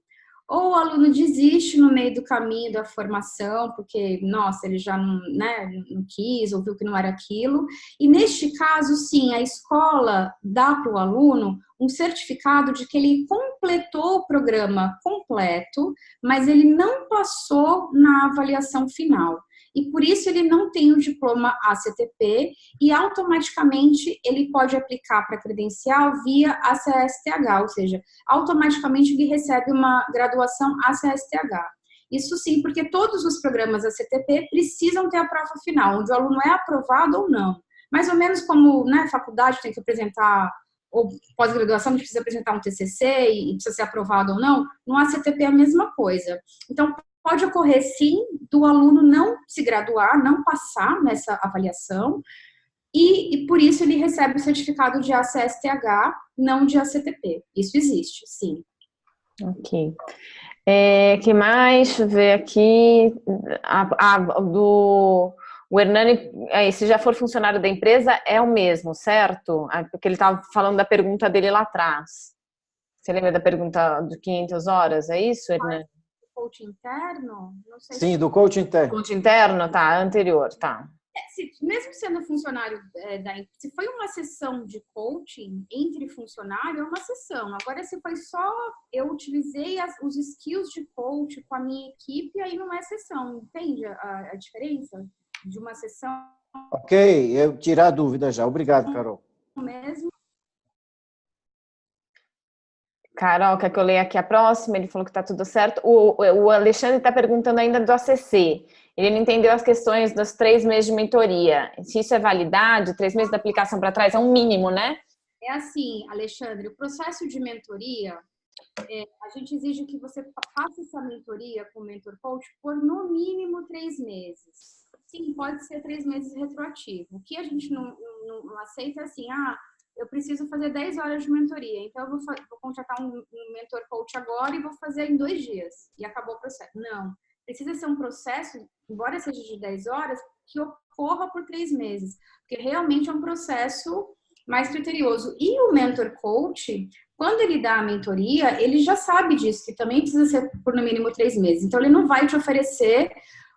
ou o aluno desiste no meio do caminho da formação, porque, nossa, ele já não, né, não quis, ou viu que não era aquilo. E neste caso, sim, a escola dá para o aluno um certificado de que ele completou o programa completo, mas ele não passou na avaliação final. E por isso ele não tem o diploma ACTP e automaticamente ele pode aplicar para credencial via ACSTH, ou seja, automaticamente ele recebe uma graduação ACSTH. Isso sim, porque todos os programas ACTP precisam ter a prova final, onde o aluno é aprovado ou não. Mais ou menos como, né, faculdade tem que apresentar, ou pós-graduação a gente precisa apresentar um TCC e precisa ser aprovado ou não, no ACTP é a mesma coisa. Então, pode ocorrer, sim, do aluno não se graduar, não passar nessa avaliação, e por isso ele recebe o certificado de ACSTH, não de ACTP. Isso existe, sim. Ok. Que mais? Deixa eu ver aqui. O Hernani, se já for funcionário da empresa, é o mesmo, certo? Porque ele estava falando da pergunta dele lá atrás. Você lembra da pergunta de 500 horas? É isso, Hernani? Coach interno? Não sei. Sim, do coach interno. Coach interno, tá, anterior, tá. Mesmo sendo funcionário se foi uma sessão de coaching entre funcionário, é uma sessão. Agora, se foi só eu utilizei os skills de coach com a minha equipe, aí não é sessão. Entende a diferença de uma sessão? Ok, eu tirar a dúvida já. Obrigado, Carol. Mesmo. Carol, quer que eu leia aqui a próxima? Ele falou que está tudo certo. O Alexandre está perguntando ainda do ACC. Ele não entendeu as questões dos 3 meses de mentoria. Se isso é validade, 3 meses da aplicação para trás, é um mínimo, né? É assim, Alexandre, o processo de mentoria, a gente exige que você faça essa mentoria com o mentor coach por no mínimo 3 meses. Sim, pode ser 3 meses retroativo. O que a gente não aceita é assim, eu preciso fazer 10 horas de mentoria, então eu vou contratar um mentor coach agora e vou fazer em 2 dias. E acabou o processo. Não. Precisa ser um processo, embora seja de 10 horas, que ocorra por 3 meses. Porque realmente é um processo mais criterioso. E o mentor coach, quando ele dá a mentoria, ele já sabe disso, que também precisa ser por no mínimo 3 meses. Então, ele não vai te oferecer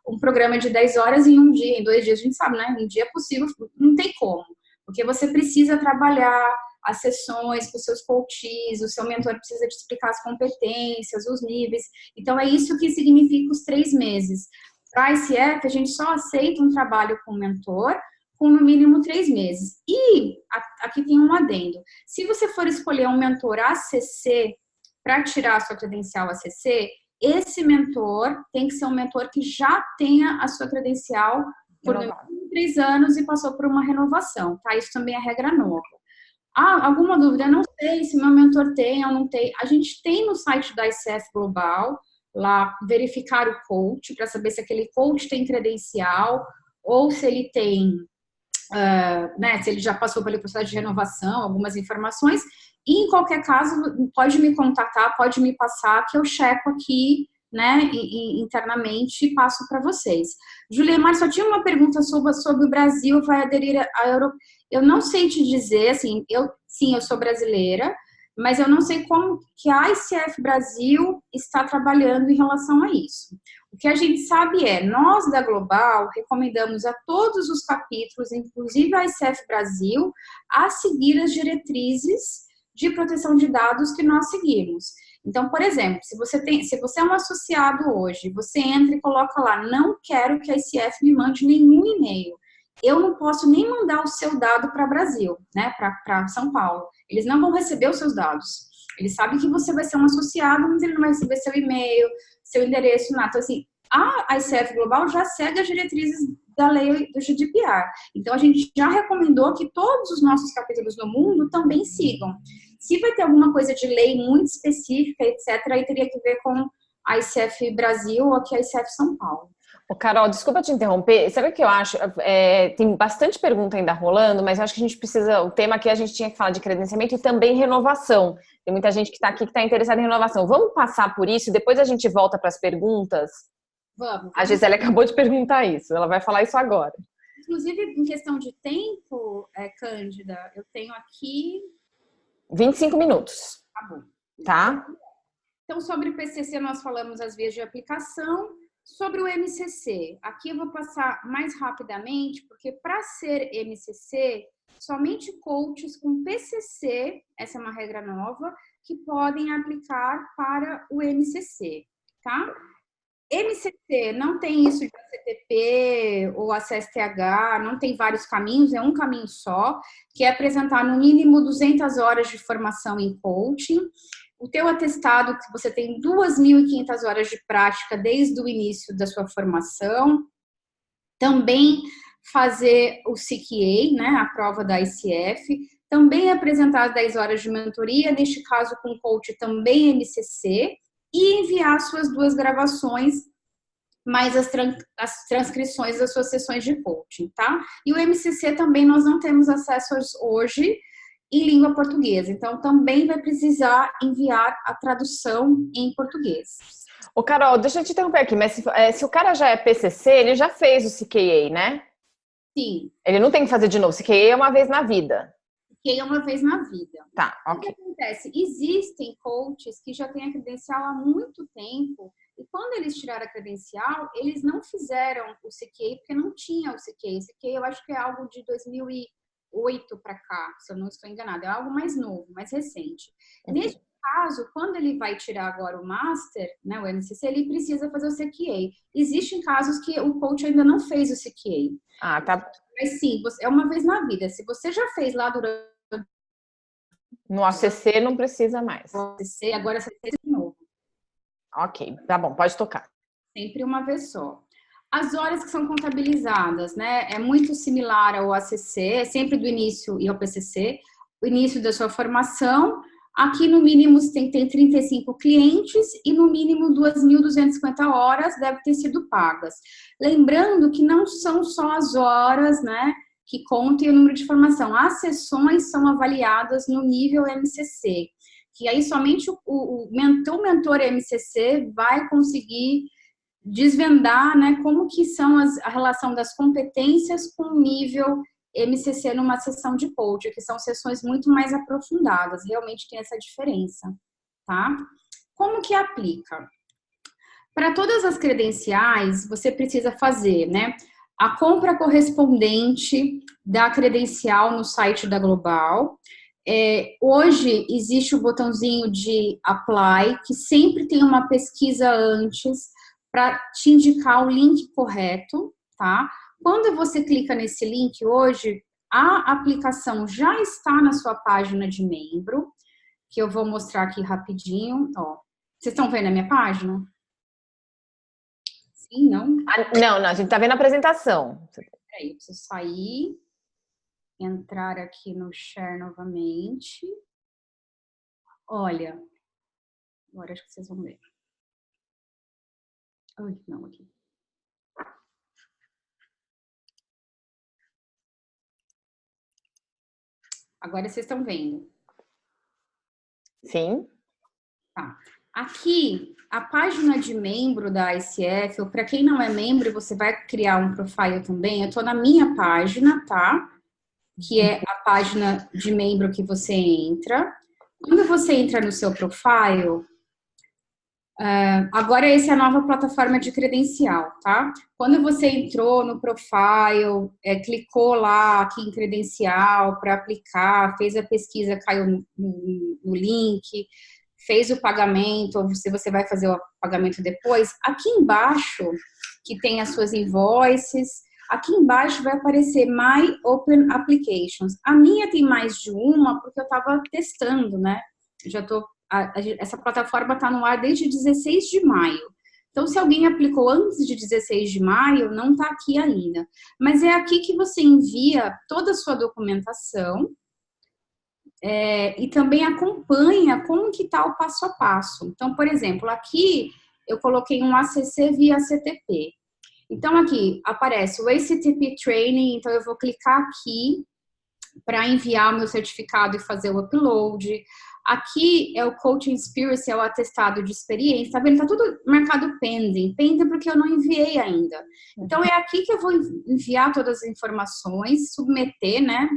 um programa de 10 horas em 1 dia, em 2 dias. A gente sabe, né? Um dia é possível, não tem como. Porque você precisa trabalhar as sessões com os seus coaches, o seu mentor precisa te explicar as competências, os níveis. Então, é isso que significa os 3 meses. Para a ICF, a gente só aceita um trabalho com o mentor com no mínimo 3 meses. E aqui tem um adendo. Se você for escolher um mentor ACC para tirar a sua credencial ACC, esse mentor tem que ser um mentor que já tenha a sua credencial por no mínimo 3 anos e passou por uma renovação, tá? Isso também é regra nova. Alguma dúvida? Eu não sei se meu mentor tem ou não tem. A gente tem no site da ICF Global, lá, verificar o coach, para saber se aquele coach tem credencial ou se ele tem, né, se ele já passou pelo processo de renovação, algumas informações. E, em qualquer caso, pode me contatar, pode me passar, que eu checo aqui, né, internamente e passo para vocês. Juliana, só tinha uma pergunta sobre o Brasil vai aderir à Europa. Eu não sei te dizer, assim, eu sou brasileira, mas eu não sei como que a ICF Brasil está trabalhando em relação a isso. O que a gente sabe nós da Global recomendamos a todos os capítulos, inclusive a ICF Brasil, a seguir as diretrizes de proteção de dados que nós seguimos. Então, por exemplo, se você é um associado hoje, você entra e coloca lá, não quero que a ICF me mande nenhum e-mail. Eu não posso nem mandar o seu dado para o Brasil, né, para São Paulo. Eles não vão receber os seus dados. Eles sabem que você vai ser um associado, mas ele não vai receber seu e-mail, seu endereço, nada. Então, assim, a ICF Global já segue as diretrizes da lei do GDPR. Então, a gente já recomendou que todos os nossos capítulos no mundo também sigam. Se vai ter alguma coisa de lei muito específica, etc., aí teria que ver com a ICF Brasil ou aqui a ICF São Paulo. Ô, Carol, desculpa te interromper. Sabe o que eu acho? Tem bastante pergunta ainda rolando, mas eu acho que a gente precisa... O tema aqui a gente tinha que falar de credenciamento e também renovação. Tem muita gente que está aqui que está interessada em renovação. Vamos passar por isso e depois a gente volta para as perguntas? Vamos. A Gisele acabou de perguntar isso. Ela vai falar isso agora. Inclusive, em questão de tempo, Cândida, eu tenho aqui... 25 minutos. Tá bom. Tá? Então, sobre o PCC, nós falamos as vias de aplicação. Sobre o MCC, aqui eu vou passar mais rapidamente, porque para ser MCC, somente coaches com PCC, essa é uma regra nova, que podem aplicar para o MCC, tá? MCC não tem isso de ACTP ou ACSTH, não tem vários caminhos, é um caminho só, que é apresentar no mínimo 200 horas de formação em coaching. O teu atestado, que você tem 2.500 horas de prática desde o início da sua formação. Também fazer o CQA, né, a prova da ICF. Também apresentar as 10 horas de mentoria, neste caso com coach também MCC. E enviar suas 2 gravações, mais as transcrições das suas sessões de coaching, tá? E o MCC também nós não temos acesso hoje em língua portuguesa. Então, também vai precisar enviar a tradução em português. Ô, Carol, deixa eu te interromper aqui, mas se o cara já é PCC, ele já fez o CQA, né? Sim. Ele não tem que fazer de novo. CQA é uma vez na vida. CQA é uma vez na vida. Tá, ok. O que acontece? Existem coaches que já têm a credencial há muito tempo e quando eles tiraram a credencial, eles não fizeram o CQA porque não tinha o CQA. O CQA eu acho que é algo de 2008 para cá, se eu não estou enganada. É algo mais novo, mais recente. Neste caso, quando ele vai tirar agora o Master, né, o MCC, ele precisa fazer o CQA. Existem casos que o coach ainda não fez o CQA. Ah, tá. Mas sim, é uma vez na vida. Se você já fez lá durante no ACC não precisa mais. o ACC, agora você fez de novo. Ok, tá bom, pode tocar. Sempre uma vez só. As horas que são contabilizadas, né, é muito similar ao ACC, sempre do início e ao PCC, o início da sua formação. Aqui, no mínimo, tem 35 clientes e, no mínimo, 2.250 horas devem ter sido pagas. Lembrando que não são só as horas, né, que contam o número de formação. As sessões são avaliadas no nível MCC, que aí somente o mentor MCC vai conseguir desvendar, né, como que são a relação das competências com o nível MCC numa sessão de coaching, que são sessões muito mais aprofundadas, realmente tem essa diferença, tá? Como que aplica? Para todas as credenciais, você precisa fazer, né, a compra correspondente da credencial no site da Global. Hoje existe o botãozinho de Apply, que sempre tem uma pesquisa antes para te indicar o link correto, tá? Quando você clica nesse link hoje, a aplicação já está na sua página de membro, que eu vou mostrar aqui rapidinho. Ó, vocês estão vendo a minha página? Sim, não? Não, a gente está vendo a apresentação. Peraí, eu preciso sair, entrar aqui no Share novamente. Olha, agora acho que vocês vão ver. Ai, não, aqui. Agora vocês estão vendo. Sim. Tá. Aqui, a página de membro da ICF, ou para quem não é membro, você vai criar um profile também. Eu estou na minha página, tá? Que é a página de membro que você entra. Quando você entra no seu profile, agora essa é a nova plataforma de credencial, tá? Quando você entrou no profile, clicou lá aqui em credencial para aplicar, fez a pesquisa, caiu no link, fez o pagamento, ou se você vai fazer o pagamento depois, aqui embaixo, que tem as suas invoices, aqui embaixo vai aparecer My Open Applications. A minha tem mais de uma, porque eu estava testando, né? Essa plataforma está no ar desde 16 de maio. Então, se alguém aplicou antes de 16 de maio, não está aqui ainda. Mas é aqui que você envia toda a sua documentação e também acompanha como que está o passo a passo. Então, por exemplo, aqui eu coloquei um ACC via CTP. Então, aqui aparece o ACTP Training, então eu vou clicar aqui para enviar o meu certificado e fazer o upload. Aqui é o Coaching Experience, é o atestado de experiência. Tá vendo? Tá tudo marcado pending. Pending porque eu não enviei ainda. Então, é aqui que eu vou enviar todas as informações, submeter, né?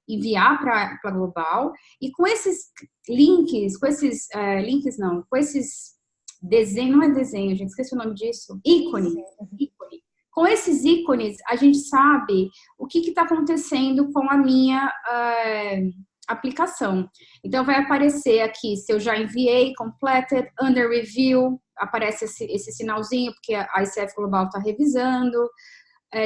Enviar para Global. E com esses links, com esses desenho, não é desenho, gente, esqueci o nome disso. Ícone. Com esses ícones, a gente sabe o que está acontecendo com a minha aplicação. Então, vai aparecer aqui se eu já enviei, completed, under review, aparece esse sinalzinho, porque a ICF Global está revisando.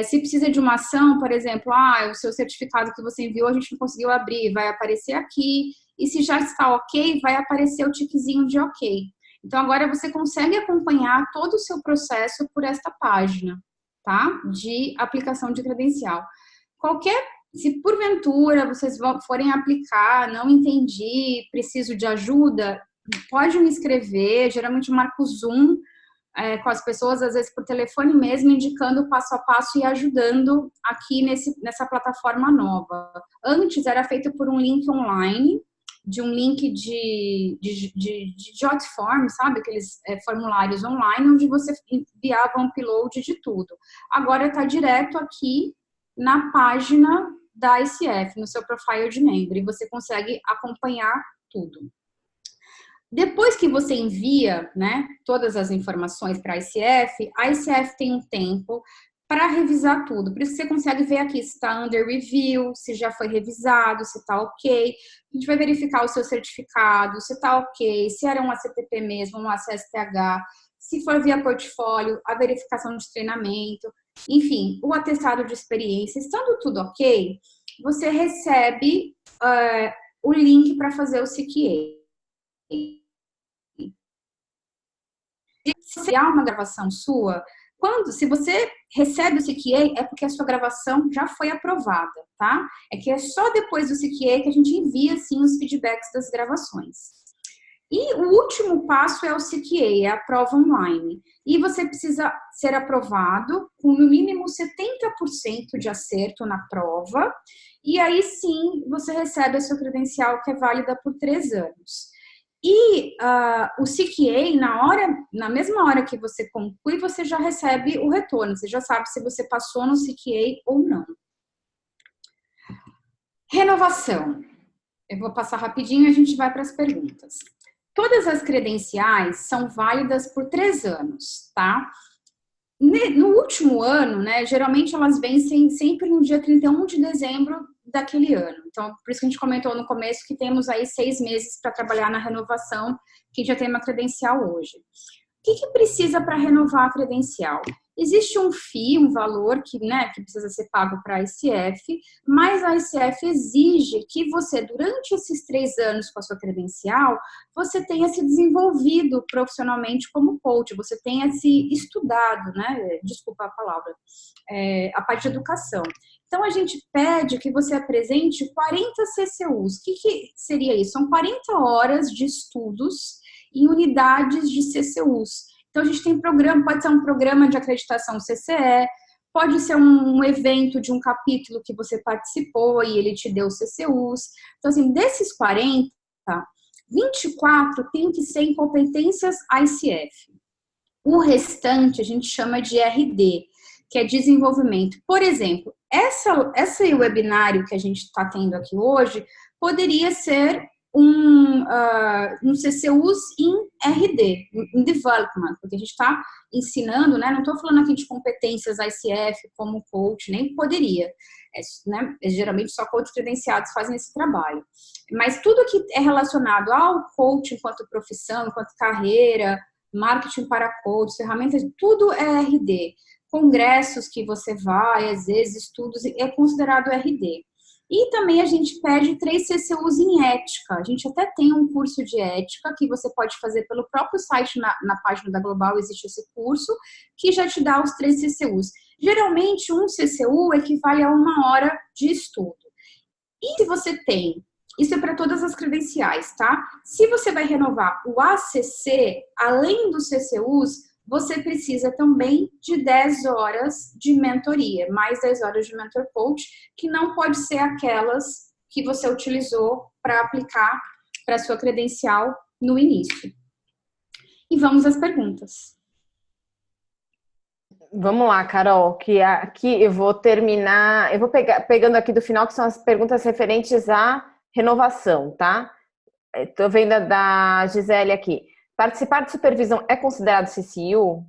Se precisa de uma ação, por exemplo, o seu certificado que você enviou, a gente não conseguiu abrir, vai aparecer aqui. E se já está ok, vai aparecer o tiquezinho de ok. Então, agora você consegue acompanhar todo o seu processo por esta página, tá? De aplicação de credencial. Se porventura vocês forem aplicar, não entendi, preciso de ajuda, pode me escrever, geralmente eu marco Zoom com as pessoas, às vezes por telefone mesmo, indicando o passo a passo e ajudando aqui nessa plataforma nova. Antes era feito por um link online, de um link de Jotform, sabe? Aqueles formulários online, onde você enviava um upload de tudo. Agora está direto aqui na página da ICF, no seu profile de membro, e você consegue acompanhar tudo. Depois que você envia, né, todas as informações para a ICF tem um tempo para revisar tudo. Por isso que você consegue ver aqui se está under review, se já foi revisado, se está ok. A gente vai verificar o seu certificado, se está ok, se era um ACTP mesmo, um ACSTH, se for via portfólio, a verificação de treinamento, enfim, o atestado de experiência. Estando tudo ok, você recebe o link para fazer o CQA. Se há uma gravação sua, se você recebe o CQA, é porque a sua gravação já foi aprovada, tá? É que é só depois do CQA que a gente envia, sim, os feedbacks das gravações. E o último passo é o CQA, é a prova online. E você precisa ser aprovado com no mínimo 70% de acerto na prova. E aí sim, você recebe a sua credencial, que é válida por 3 anos. E o CQA, na mesma hora que você conclui, você já recebe o retorno. Você já sabe se você passou no CQA ou não. Renovação. Eu vou passar rapidinho e a gente vai para as perguntas. Todas as credenciais são válidas por 3 anos, tá? No último ano, né, geralmente elas vencem sempre no dia 31 de dezembro daquele ano. Então, por isso que a gente comentou no começo que temos aí 6 meses para trabalhar na renovação, que já tem uma credencial hoje. O que precisa para renovar a credencial? Existe um FII, um valor que precisa ser pago para a ICF, mas a ICF exige que você, durante esses 3 anos com a sua credencial, você tenha se desenvolvido profissionalmente como coach, você tenha se estudado, né? Desculpa a palavra, a parte de educação. Então, a gente pede que você apresente 40 CCUs. O que seria isso? São 40 horas de estudos em unidades de CCUs. Então, a gente tem programa, pode ser um programa de acreditação CCE, pode ser um evento de um capítulo que você participou e ele te deu CCUs. Então, assim, desses 40, 24 tem que ser em competências ICF. O restante a gente chama de RD, que é desenvolvimento. Por exemplo, esse webinário que a gente está tendo aqui hoje poderia ser um CCUs em RD, em development, porque a gente está ensinando, né? Não estou falando aqui de competências ICF como coach, nem poderia. Geralmente só coaches credenciados fazem esse trabalho. Mas tudo que é relacionado ao coach enquanto profissão, enquanto carreira, marketing para coach, ferramentas, tudo é RD. Congressos que você vai, às vezes, estudos, é considerado RD. E também a gente pede 3 CCUs em ética. A gente até tem um curso de ética que você pode fazer pelo próprio site, na página da Global existe esse curso, que já te dá os 3 CCUs. Geralmente, um CCU equivale a 1 hora de estudo. E se você tem, isso é para todas as credenciais, tá? Se você vai renovar o ACC, além dos CCUs, você precisa também de 10 horas de mentoria, mais 10 horas de mentor coach, que não pode ser aquelas que você utilizou para aplicar para a sua credencial no início. E vamos às perguntas. Vamos lá, Carol, que aqui eu vou terminar, eu vou pegando aqui do final, que são as perguntas referentes à renovação, tá? Estou vendo a da Gisele aqui. Participar de supervisão é considerado CCU?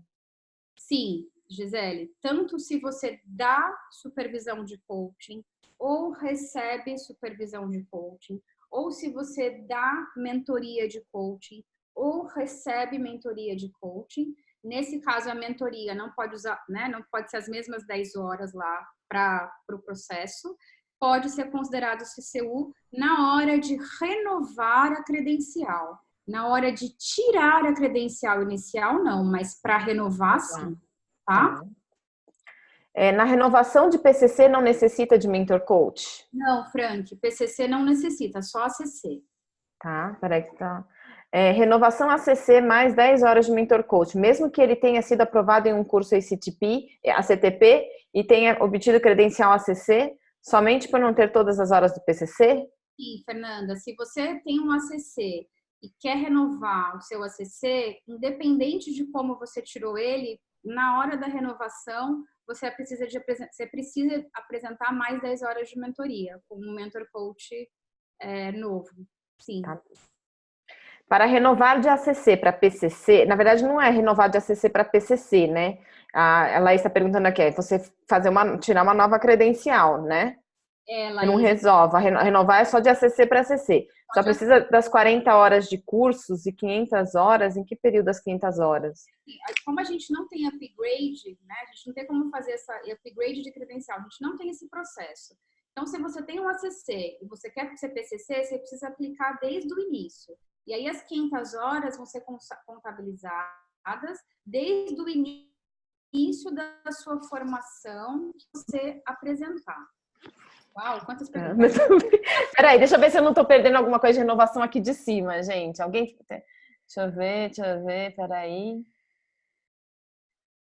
Sim, Gisele. Tanto se você dá supervisão de coaching, ou recebe supervisão de coaching, ou se você dá mentoria de coaching, ou recebe mentoria de coaching. Nesse caso, a mentoria não pode usar, né? Não pode ser as mesmas 10 horas lá para o processo. Pode ser considerado CCU na hora de renovar a credencial. Na hora de tirar a credencial inicial, não, mas para renovar, sim, tá? Na renovação de PCC não necessita de mentor coach? Não, Frank, PCC não necessita, só ACC. Tá, peraí que tá. Renovação ACC mais 10 horas de mentor coach, mesmo que ele tenha sido aprovado em um curso ACTP e tenha obtido credencial ACC, somente por não ter todas as horas do PCC? Sim, Fernanda, se você tem um ACC e quer renovar o seu ACC, independente de como você tirou ele, na hora da renovação, você precisa apresentar mais 10 horas de mentoria, com um mentor coach novo. Sim. Tá. Para renovar de ACC para PCC, na verdade não é renovar de ACC para PCC, né? A Laís está perguntando aqui, você tirar uma nova credencial, né? Laís, não resolve, renovar é só de ACC para ACC. Só precisa das 40 horas de cursos e 500 horas, em que período das 500 horas? Como a gente não tem upgrade, né? A gente não tem como fazer essa upgrade de credencial, a gente não tem esse processo. Então, se você tem um ACC e você quer ser PCC, você precisa aplicar desde o início. E aí, as 500 horas vão ser contabilizadas desde o início da sua formação que você apresentar. Uau, quantas perguntas. Peraí, deixa eu ver se eu não estou perdendo alguma coisa de renovação aqui de cima, gente. Alguém... Deixa eu ver, peraí.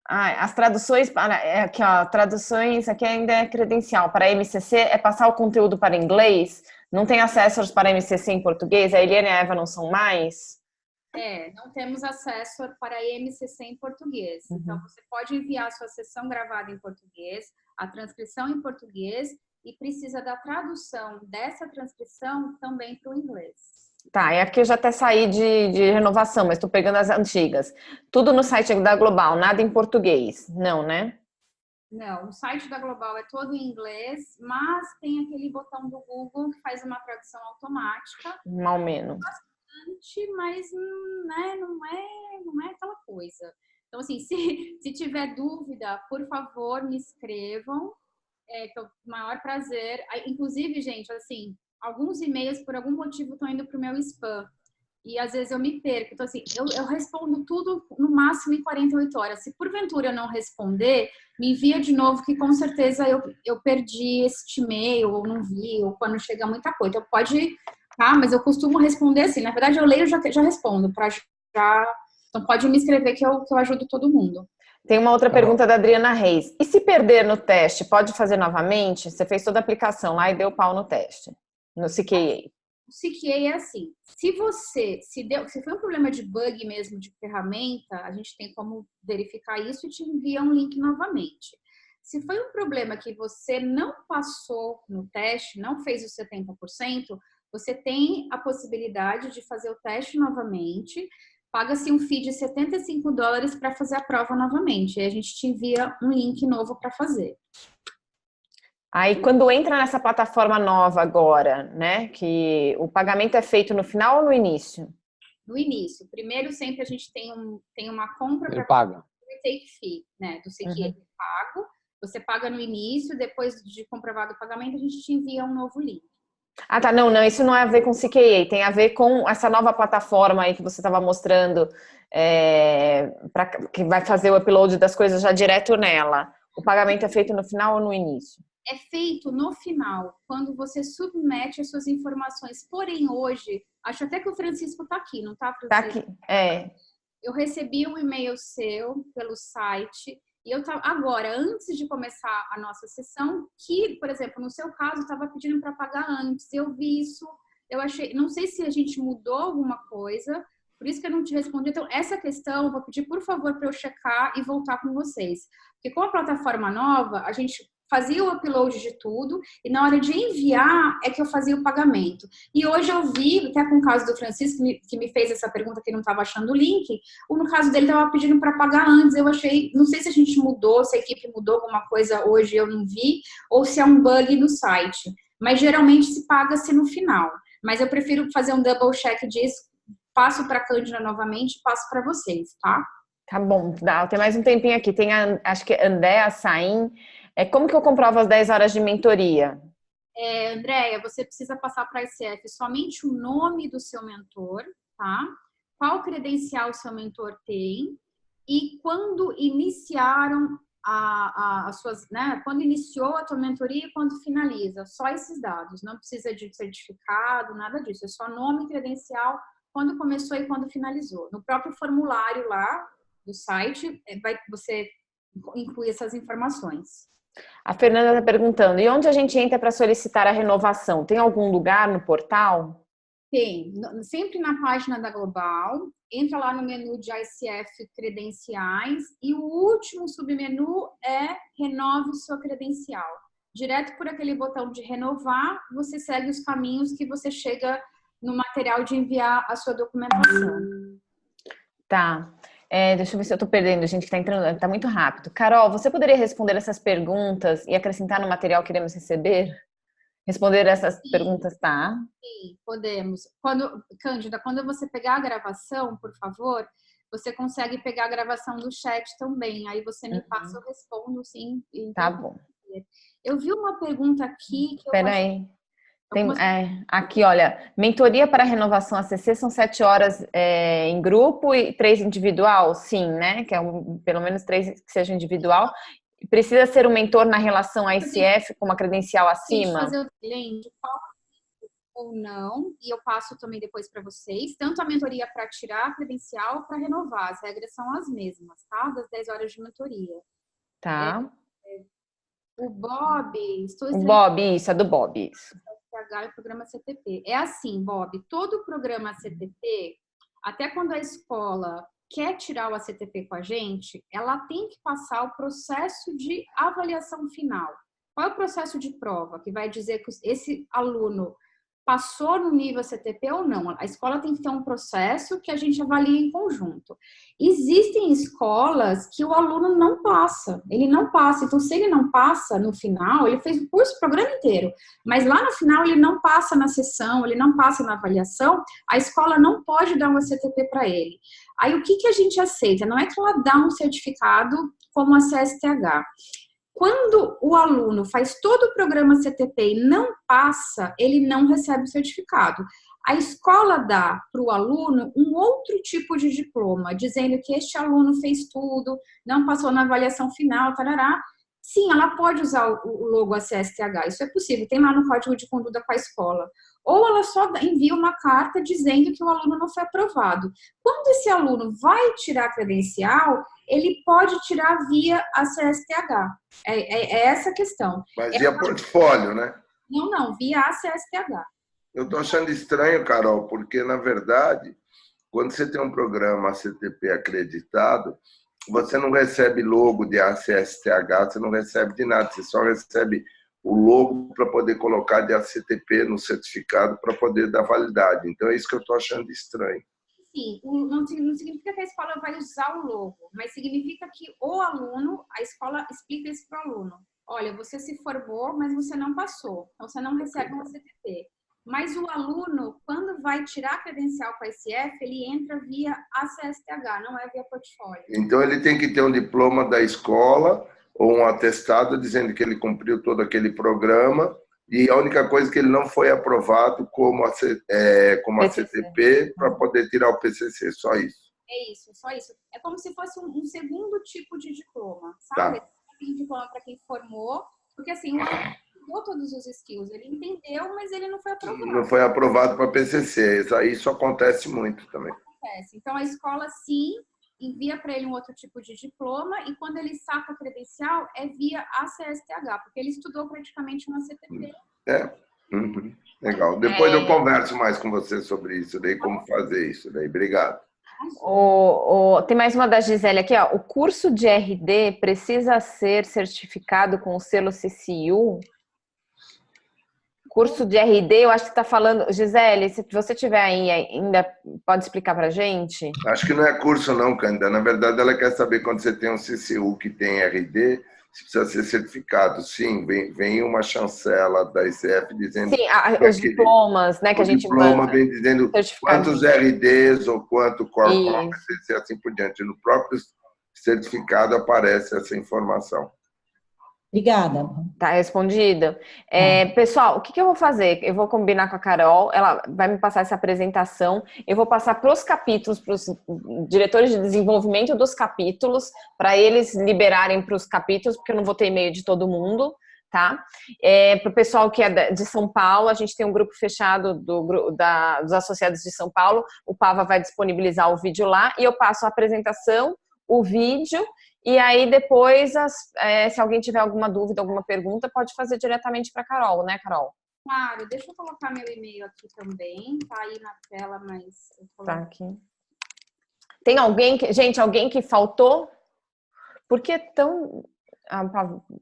As traduções para... Aqui, ó, traduções, aqui ainda é credencial. Para MCC é passar o conteúdo para inglês? Não tem acesso para MCC em português? A Eliane e a Eva não são mais? Não temos acesso para MCC em português. Uhum. Então, você pode enviar a sua sessão gravada em português, a transcrição em português, e precisa da tradução dessa transcrição também para o inglês. Tá, e aqui eu já até saí de renovação, mas estou pegando as antigas. Tudo no site da Global, nada em português. Não, né? Não, o site da Global é todo em inglês, mas tem aquele botão do Google que faz uma tradução automática. Mal menos. Bastante, mas né, não é aquela coisa. Então, assim, se tiver dúvida, por favor, me escrevam. Que é o maior prazer. Inclusive, gente, assim, alguns e-mails, por algum motivo, estão indo para o meu spam. E, às vezes, eu me perco. Então, assim, eu respondo tudo no máximo em 48 horas. Se, porventura, eu não responder, me envia de novo, que, com certeza, eu perdi este e-mail, ou não vi, ou quando chega muita coisa. Então, pode... Tá? Mas eu costumo responder assim. Na verdade, eu leio e já respondo. Então, pode me escrever que eu ajudo todo mundo. Tem uma outra pergunta da Adriana Reis. E se perder no teste, pode fazer novamente? Você fez toda a aplicação lá e deu pau no teste, no CKA. O CKA é assim, se foi um problema de bug mesmo, de ferramenta, a gente tem como verificar isso e te envia um link novamente. Se foi um problema que você não passou no teste, não fez os 70%, você tem a possibilidade de fazer o teste novamente. Paga-se um fee de $75 para fazer a prova novamente. E a gente te envia um link novo para fazer. Aí, quando entra nessa plataforma nova agora, né, que o pagamento é feito no final ou no início? No início. Primeiro, sempre a gente tem uma compra Ele paga. take fee, né, do CQA pago. Você paga no início, depois de comprovado o pagamento, a gente te envia um novo link. Ah, tá. Não, isso não é a ver com CKA, tem a ver com essa nova plataforma aí que você estava mostrando, que vai fazer o upload das coisas já direto nela. O pagamento é feito no final ou no início? É feito no final, quando você submete as suas informações. Porém, hoje, acho até que o Francisco está aqui, não está, Francisco? Tá aqui, Eu recebi um e-mail seu pelo site e eu estava agora, antes de começar a nossa sessão, que, por exemplo, no seu caso, estava pedindo para pagar antes. Eu vi isso, eu achei, não sei se a gente mudou alguma coisa, por isso que eu não te respondi. Então, essa questão, eu vou pedir, por favor, para eu checar e voltar com vocês. Porque com a plataforma nova, a gente fazia o upload de tudo e na hora de enviar é que eu fazia o pagamento. E hoje eu vi, até com o caso do Francisco, que me fez essa pergunta que não estava achando o link, ou no caso dele estava pedindo para pagar antes. Eu achei, não sei se a gente mudou, se a equipe mudou alguma coisa hoje, eu não vi, ou se é um bug no site. Mas geralmente se paga-se no final. Mas eu prefiro fazer um double check disso, passo para a Cândida novamente, passo para vocês, tá? Tá bom, tem mais um tempinho aqui. Tem acho que Andréa Saim. Como que eu comprovo as 10 horas de mentoria? Andréia, você precisa passar para a ICF somente o nome do seu mentor, tá? Qual credencial o seu mentor tem e quando iniciaram as suas, né? Quando iniciou a tua mentoria e quando finaliza. Só esses dados, não precisa de certificado, nada disso. É só nome, credencial, quando começou e quando finalizou. No próprio formulário lá do site, você inclui essas informações. A Fernanda está perguntando, e onde a gente entra para solicitar a renovação? Tem algum lugar no portal? Tem, sempre na página da Global, entra lá no menu de ICF credenciais e o último submenu é renove sua credencial. Direto por aquele botão de renovar, você segue os caminhos que você chega no material de enviar a sua documentação. Tá. Deixa eu ver se eu tô perdendo, gente, que tá entrando, tá muito rápido. Carol, você poderia responder essas perguntas e acrescentar no material que iremos receber? Responder essas perguntas, tá? Sim, podemos. Cândida, quando você pegar a gravação, por favor, você consegue pegar a gravação do chat também. Aí você me passa, eu respondo, sim. Tá bom. Eu vi uma pergunta aqui que Espera aí. Aqui, olha, mentoria para renovação ACC são 7 horas em grupo e 3 individual? Sim, né? Que é pelo menos 3 que seja individual. Precisa ser um mentor na relação a ICF com uma credencial acima? Fazer o link ou não, e eu passo também depois para vocês, tanto a mentoria para tirar a credencial para renovar, as regras são as mesmas, tá? Das 10 horas de mentoria. Tá. O Bob... Isso, é do Bob, isso. E o programa CTP. É assim, Bob, todo o programa CTP, até quando a escola quer tirar o ACTP com a gente, ela tem que passar o processo de avaliação final. Qual é o processo de prova? Que vai dizer que esse aluno passou no nível CTP ou não. A escola tem que ter um processo que a gente avalia em conjunto. Existem escolas que o aluno não passa, ele não passa. Então, se ele não passa no final, ele fez o curso, o programa inteiro, mas lá no final ele não passa na sessão, ele não passa na avaliação, a escola não pode dar um CTP para ele. Aí, o que a gente aceita? Não é que ela dá um certificado como a CSTH. Quando o aluno faz todo o programa CTP e não passa, ele não recebe o certificado. A escola dá para o aluno um outro tipo de diploma, dizendo que este aluno fez tudo, não passou na avaliação final, tarará. Sim, ela pode usar o logo ACSTH, isso é possível, tem lá no código de conduta com a escola. Ou ela só envia uma carta dizendo que o aluno não foi aprovado. Quando esse aluno vai tirar a credencial, ele pode tirar via ACSTH. É essa a questão. Mas via portfólio, né? Não, via ACSTH. Eu estou achando estranho, Carol, porque, na verdade, quando você tem um programa ACTP acreditado, você não recebe logo de ACSTH, você não recebe de nada, você só recebe o logo para poder colocar de ACTP no certificado para poder dar validade. Então, é isso que eu estou achando estranho. Sim, não significa que a escola vai usar o logo, mas significa que o aluno, a escola explica isso para o aluno. Olha, você se formou, mas você não passou, então você não recebe um ACTP. Mas o aluno, quando vai tirar a credencial com a ICF, ele entra via ACSTH, não é via portfólio. Então, ele tem que ter um diploma da escola ou um atestado dizendo que ele cumpriu todo aquele programa, e a única coisa que ele não foi aprovado como a CTP para poder tirar o PCC, só isso. É isso, só isso. É como se fosse um segundo tipo de diploma, sabe? Tá. Tem diploma para quem formou, porque assim, o aluno estudou todos os skills, ele entendeu, mas ele não foi aprovado. Não foi aprovado para PCC, isso acontece muito também. Acontece. Então, a escola, sim, envia para ele um outro tipo de diploma, e quando ele saca a credencial, é via ACSTH, porque ele estudou praticamente uma CTP. Uhum. Legal. Depois eu converso mais com você sobre isso, daí como fazer isso. Daí. Obrigado. Tem mais uma da Gisele aqui, ó. O curso de RD precisa ser certificado com o selo CCU? Curso de RD, eu acho que está falando... Gisele, se você tiver aí ainda, pode explicar para a gente? Acho que não é curso não, Cândida. Na verdade, ela quer saber quando você tem um CCU que tem RD, se precisa ser certificado. Sim, vem uma chancela da ICF dizendo... Sim, os diplomas, né, que a gente manda. O diploma vem dizendo quantos RDs ou quanto Core Competence e assim por diante. No próprio certificado aparece essa informação. Obrigada. Tá respondido. Pessoal, o que eu vou fazer? Eu vou combinar com a Carol, ela vai me passar essa apresentação, eu vou passar para os capítulos, para os diretores de desenvolvimento dos capítulos, para eles liberarem para os capítulos, porque eu não vou ter e-mail de todo mundo, tá? Para o pessoal que é de São Paulo, a gente tem um grupo fechado dos associados de São Paulo, o Pava vai disponibilizar o vídeo lá, e eu passo a apresentação, o vídeo. E aí, depois, se alguém tiver alguma dúvida, alguma pergunta, pode fazer diretamente para a Carol, né, Carol? Claro, deixa eu colocar meu e-mail aqui também. Tá aí na tela, mas... Tá aqui. Tem alguém que faltou? Por que tão... A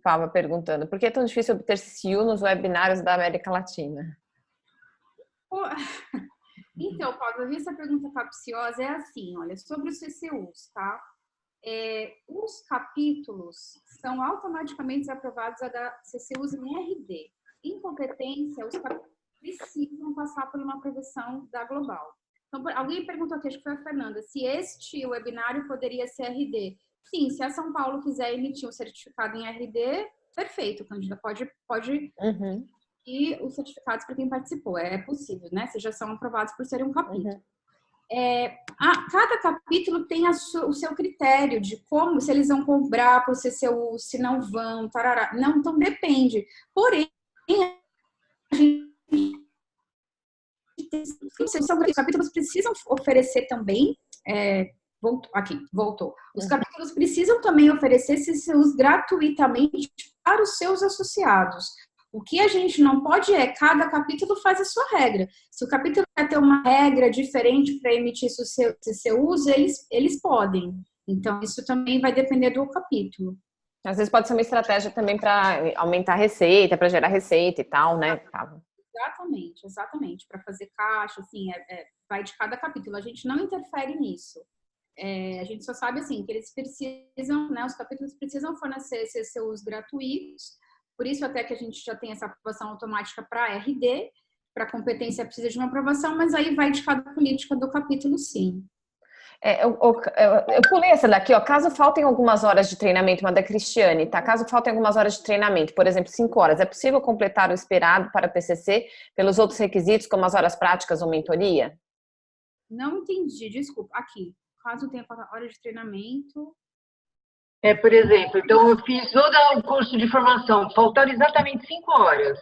Pava perguntando. Por que é tão difícil obter CCU nos webinários da América Latina? Então, Pava, eu vi essa pergunta capciosa. É assim, olha, sobre os CCUs, tá? Os capítulos são automaticamente aprovados a dar CCUs em RD. Em competência, os capítulos precisam passar por uma aprovação da Global. Então, alguém perguntou aqui, acho que foi a Fernanda, se este webinário poderia ser RD. Sim, se a São Paulo quiser emitir um certificado em RD, perfeito, Cândida, pode e os certificados para quem participou. É possível, né? Se já são aprovados por serem um capítulo. Cada capítulo tem o seu critério de como, se eles vão cobrar para o CCU, se não vão, tarará. Não, então depende. Porém, os capítulos precisam oferecer também, voltou. Os capítulos precisam também oferecer CCUs gratuitamente para os seus associados. O que a gente não pode cada capítulo faz a sua regra. Se o capítulo quer ter uma regra diferente para emitir CCUs, eles podem. Então, isso também vai depender do capítulo. Às vezes pode ser uma estratégia também para aumentar a receita, para gerar receita e tal, né? Exatamente. Para fazer caixa, assim, vai de cada capítulo. A gente não interfere nisso. A gente só sabe, assim, que eles precisam, né? Os capítulos precisam fornecer CCUs gratuitos. Por isso, até que a gente já tem essa aprovação automática para RD, para competência precisa de uma aprovação, mas aí vai de cada política do capítulo, sim. Eu pulei essa daqui, ó. Caso faltem algumas horas de treinamento, uma da Cristiane, tá? Caso faltem algumas horas de treinamento, por exemplo, 5 horas, é possível completar o esperado para PCC pelos outros requisitos, como as horas práticas ou mentoria? Não entendi, desculpa. Aqui, caso tenha horas de treinamento... Por exemplo, então eu vou dar um curso de formação, faltaram exatamente 5 horas.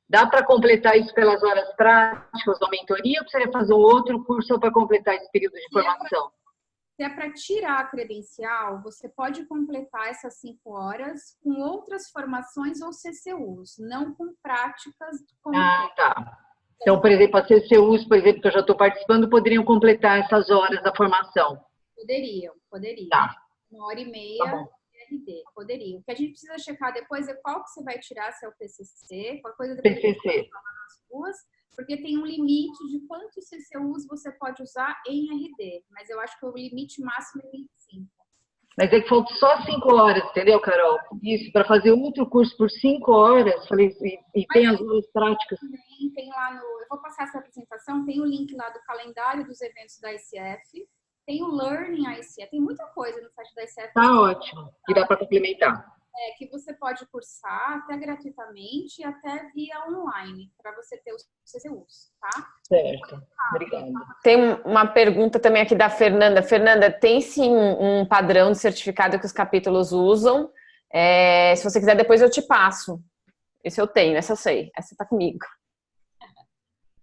Dá para completar isso pelas horas práticas ou mentoria ou precisaria fazer um outro curso para completar esse período de formação? Se é para tirar a credencial, você pode completar essas 5 horas com outras formações ou CCUs, não com práticas. Tá. Então, por exemplo, as CCUs, por exemplo, que eu já estou participando, poderiam completar essas horas da formação? Poderiam. Tá. 1h30 Tá bom. de RD, poderia. O que a gente precisa checar depois é qual que você vai tirar, se é o PCC, qual coisa PCC. nas ruas, porque tem um limite de quantos CCUs você pode usar em RD, mas eu acho que o limite máximo é 25. Mas é que faltam só 5 horas, entendeu, Carol? Isso, para fazer outro curso por 5 horas, falei, e tem as horas práticas. Tem lá eu vou passar essa apresentação, tem o link lá do calendário dos eventos da ICF, tem o Learning ICF, tem muita coisa no site da ICF. Tá ótimo, e dá para complementar. que você pode cursar até gratuitamente e até via online, para você ter os CCUs, tá? Certo, obrigada. Tem uma pergunta também aqui da Fernanda. Fernanda, tem sim um padrão de certificado que os capítulos usam. Se você quiser, depois eu te passo. Esse eu tenho, essa eu sei. Essa tá comigo.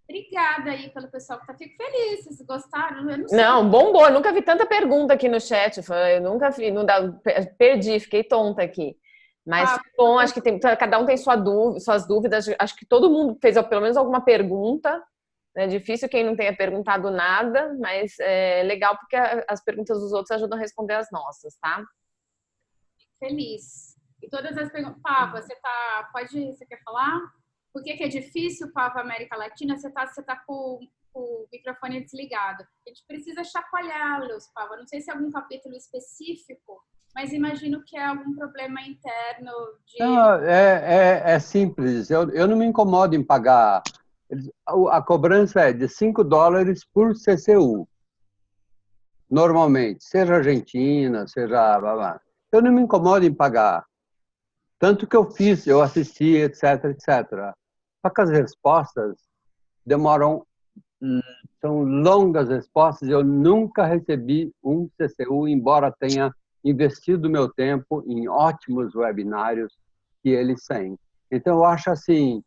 Obrigada aí pelo pessoal que tá. Fico feliz, vocês gostaram? Eu não sei. Não, bombou. Eu nunca vi tanta pergunta aqui no chat. Eu nunca vi, perdi, fiquei tonta aqui. Mas foi bom, acho que cada um tem suas dúvidas. Acho que todo mundo fez pelo menos alguma pergunta. É difícil quem não tenha perguntado nada, mas é legal porque as perguntas dos outros ajudam a responder as nossas, tá? Feliz. E todas as perguntas. Pava, você quer falar? Por que é difícil, Pava, América Latina? Você tá com o microfone desligado. A gente precisa chacoalhá-los, Pava. Não sei se é algum capítulo específico, mas imagino que é algum problema interno de... Não, é simples. Eu não me incomodo em pagar. A cobrança é de $5 por CCU. Normalmente. Seja Argentina, seja... Eu não me incomodo em pagar. Tanto que eu assisti, etc, etc. Só que as respostas demoram... São longas respostas. Eu nunca recebi um CCU, embora tenha investido meu tempo em ótimos webinários que eles têm. Então, eu acho assim,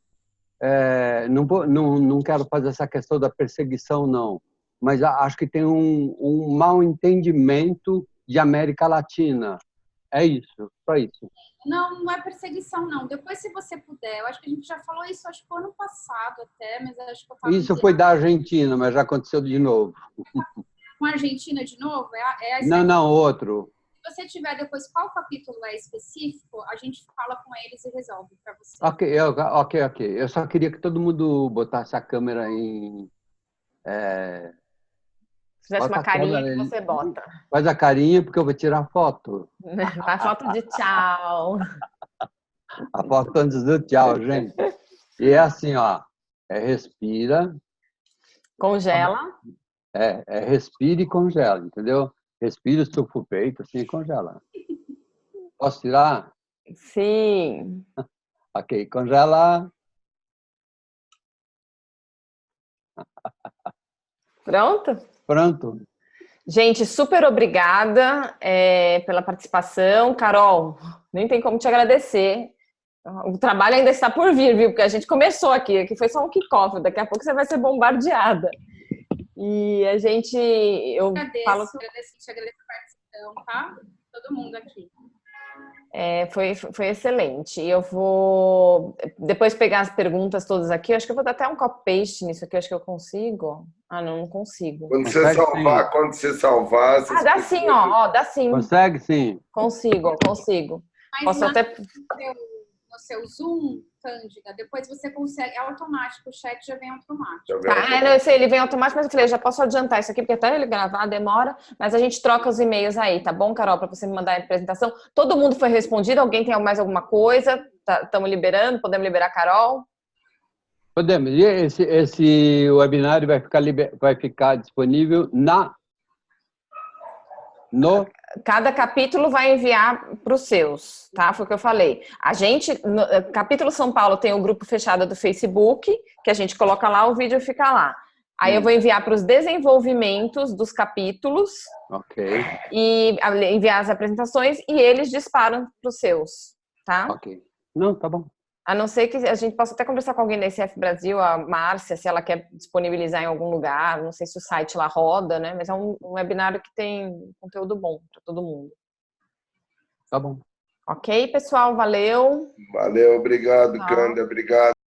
não quero fazer essa questão da perseguição, não, mas acho que tem um mau entendimento de América Latina. É isso, só isso. Não é perseguição, não. Depois, se você puder, eu acho que a gente já falou isso, acho que foi ano passado até, mas acho que eu tava Isso foi da Argentina, mas já aconteceu de novo. Com a Argentina de novo? Não, outro. Se você tiver depois qual capítulo é específico, a gente fala com eles e resolve para você. Ok. Eu só queria que todo mundo botasse a câmera em... Se fizesse uma carinha que você bota. Faz a carinha, porque eu vou tirar foto. A foto de tchau. A foto antes do tchau, gente. E é assim, ó. Respira. Congela. Respira e congela, entendeu? Respira, estufa o peito, assim, e congela. Posso tirar? Sim. Ok, congela. Pronto? Pronto. Gente, super obrigada pela participação. Carol, nem tem como te agradecer. O trabalho ainda está por vir, viu? Porque a gente começou aqui foi só um kickoff. Daqui a pouco você vai ser bombardeada. E a gente... Agradeço a participação, tá? Todo mundo aqui. Foi excelente. Eu vou depois pegar as perguntas todas aqui. Acho que eu vou dar até um copy-paste nisso aqui. Acho que eu consigo. Não consigo. Quando você salvar... Dá sim, ó. Dá sim. Consegue, sim. Consigo. Mas Posso até... no seu Zoom, Cândida, depois você consegue... É automático, o chat já vem automático. Eu sei, ele vem automático, mas eu falei, eu já posso adiantar isso aqui, porque até ele gravar demora, mas a gente troca os e-mails aí, tá bom, Carol? Para você me mandar a apresentação. Todo mundo foi respondido? Alguém tem mais alguma coisa? Estamos liberando? Podemos liberar a Carol? Podemos. E esse webinário vai ficar disponível Cada capítulo vai enviar para os seus, tá? Foi o que eu falei. A gente, no capítulo São Paulo, tem um grupo fechado do Facebook, que a gente coloca lá, o vídeo fica lá. Aí eu vou enviar para os desenvolvimentos dos capítulos. Ok. E enviar as apresentações e eles disparam para os seus, tá? Ok. Não, tá bom. A não ser que a gente possa até conversar com alguém da ICF Brasil, a Márcia, se ela quer disponibilizar em algum lugar. Não sei se o site lá roda, né? Mas é um webinário que tem conteúdo bom para todo mundo. Tá bom. Ok, pessoal? Valeu. Valeu, obrigado, Cândida. Obrigado.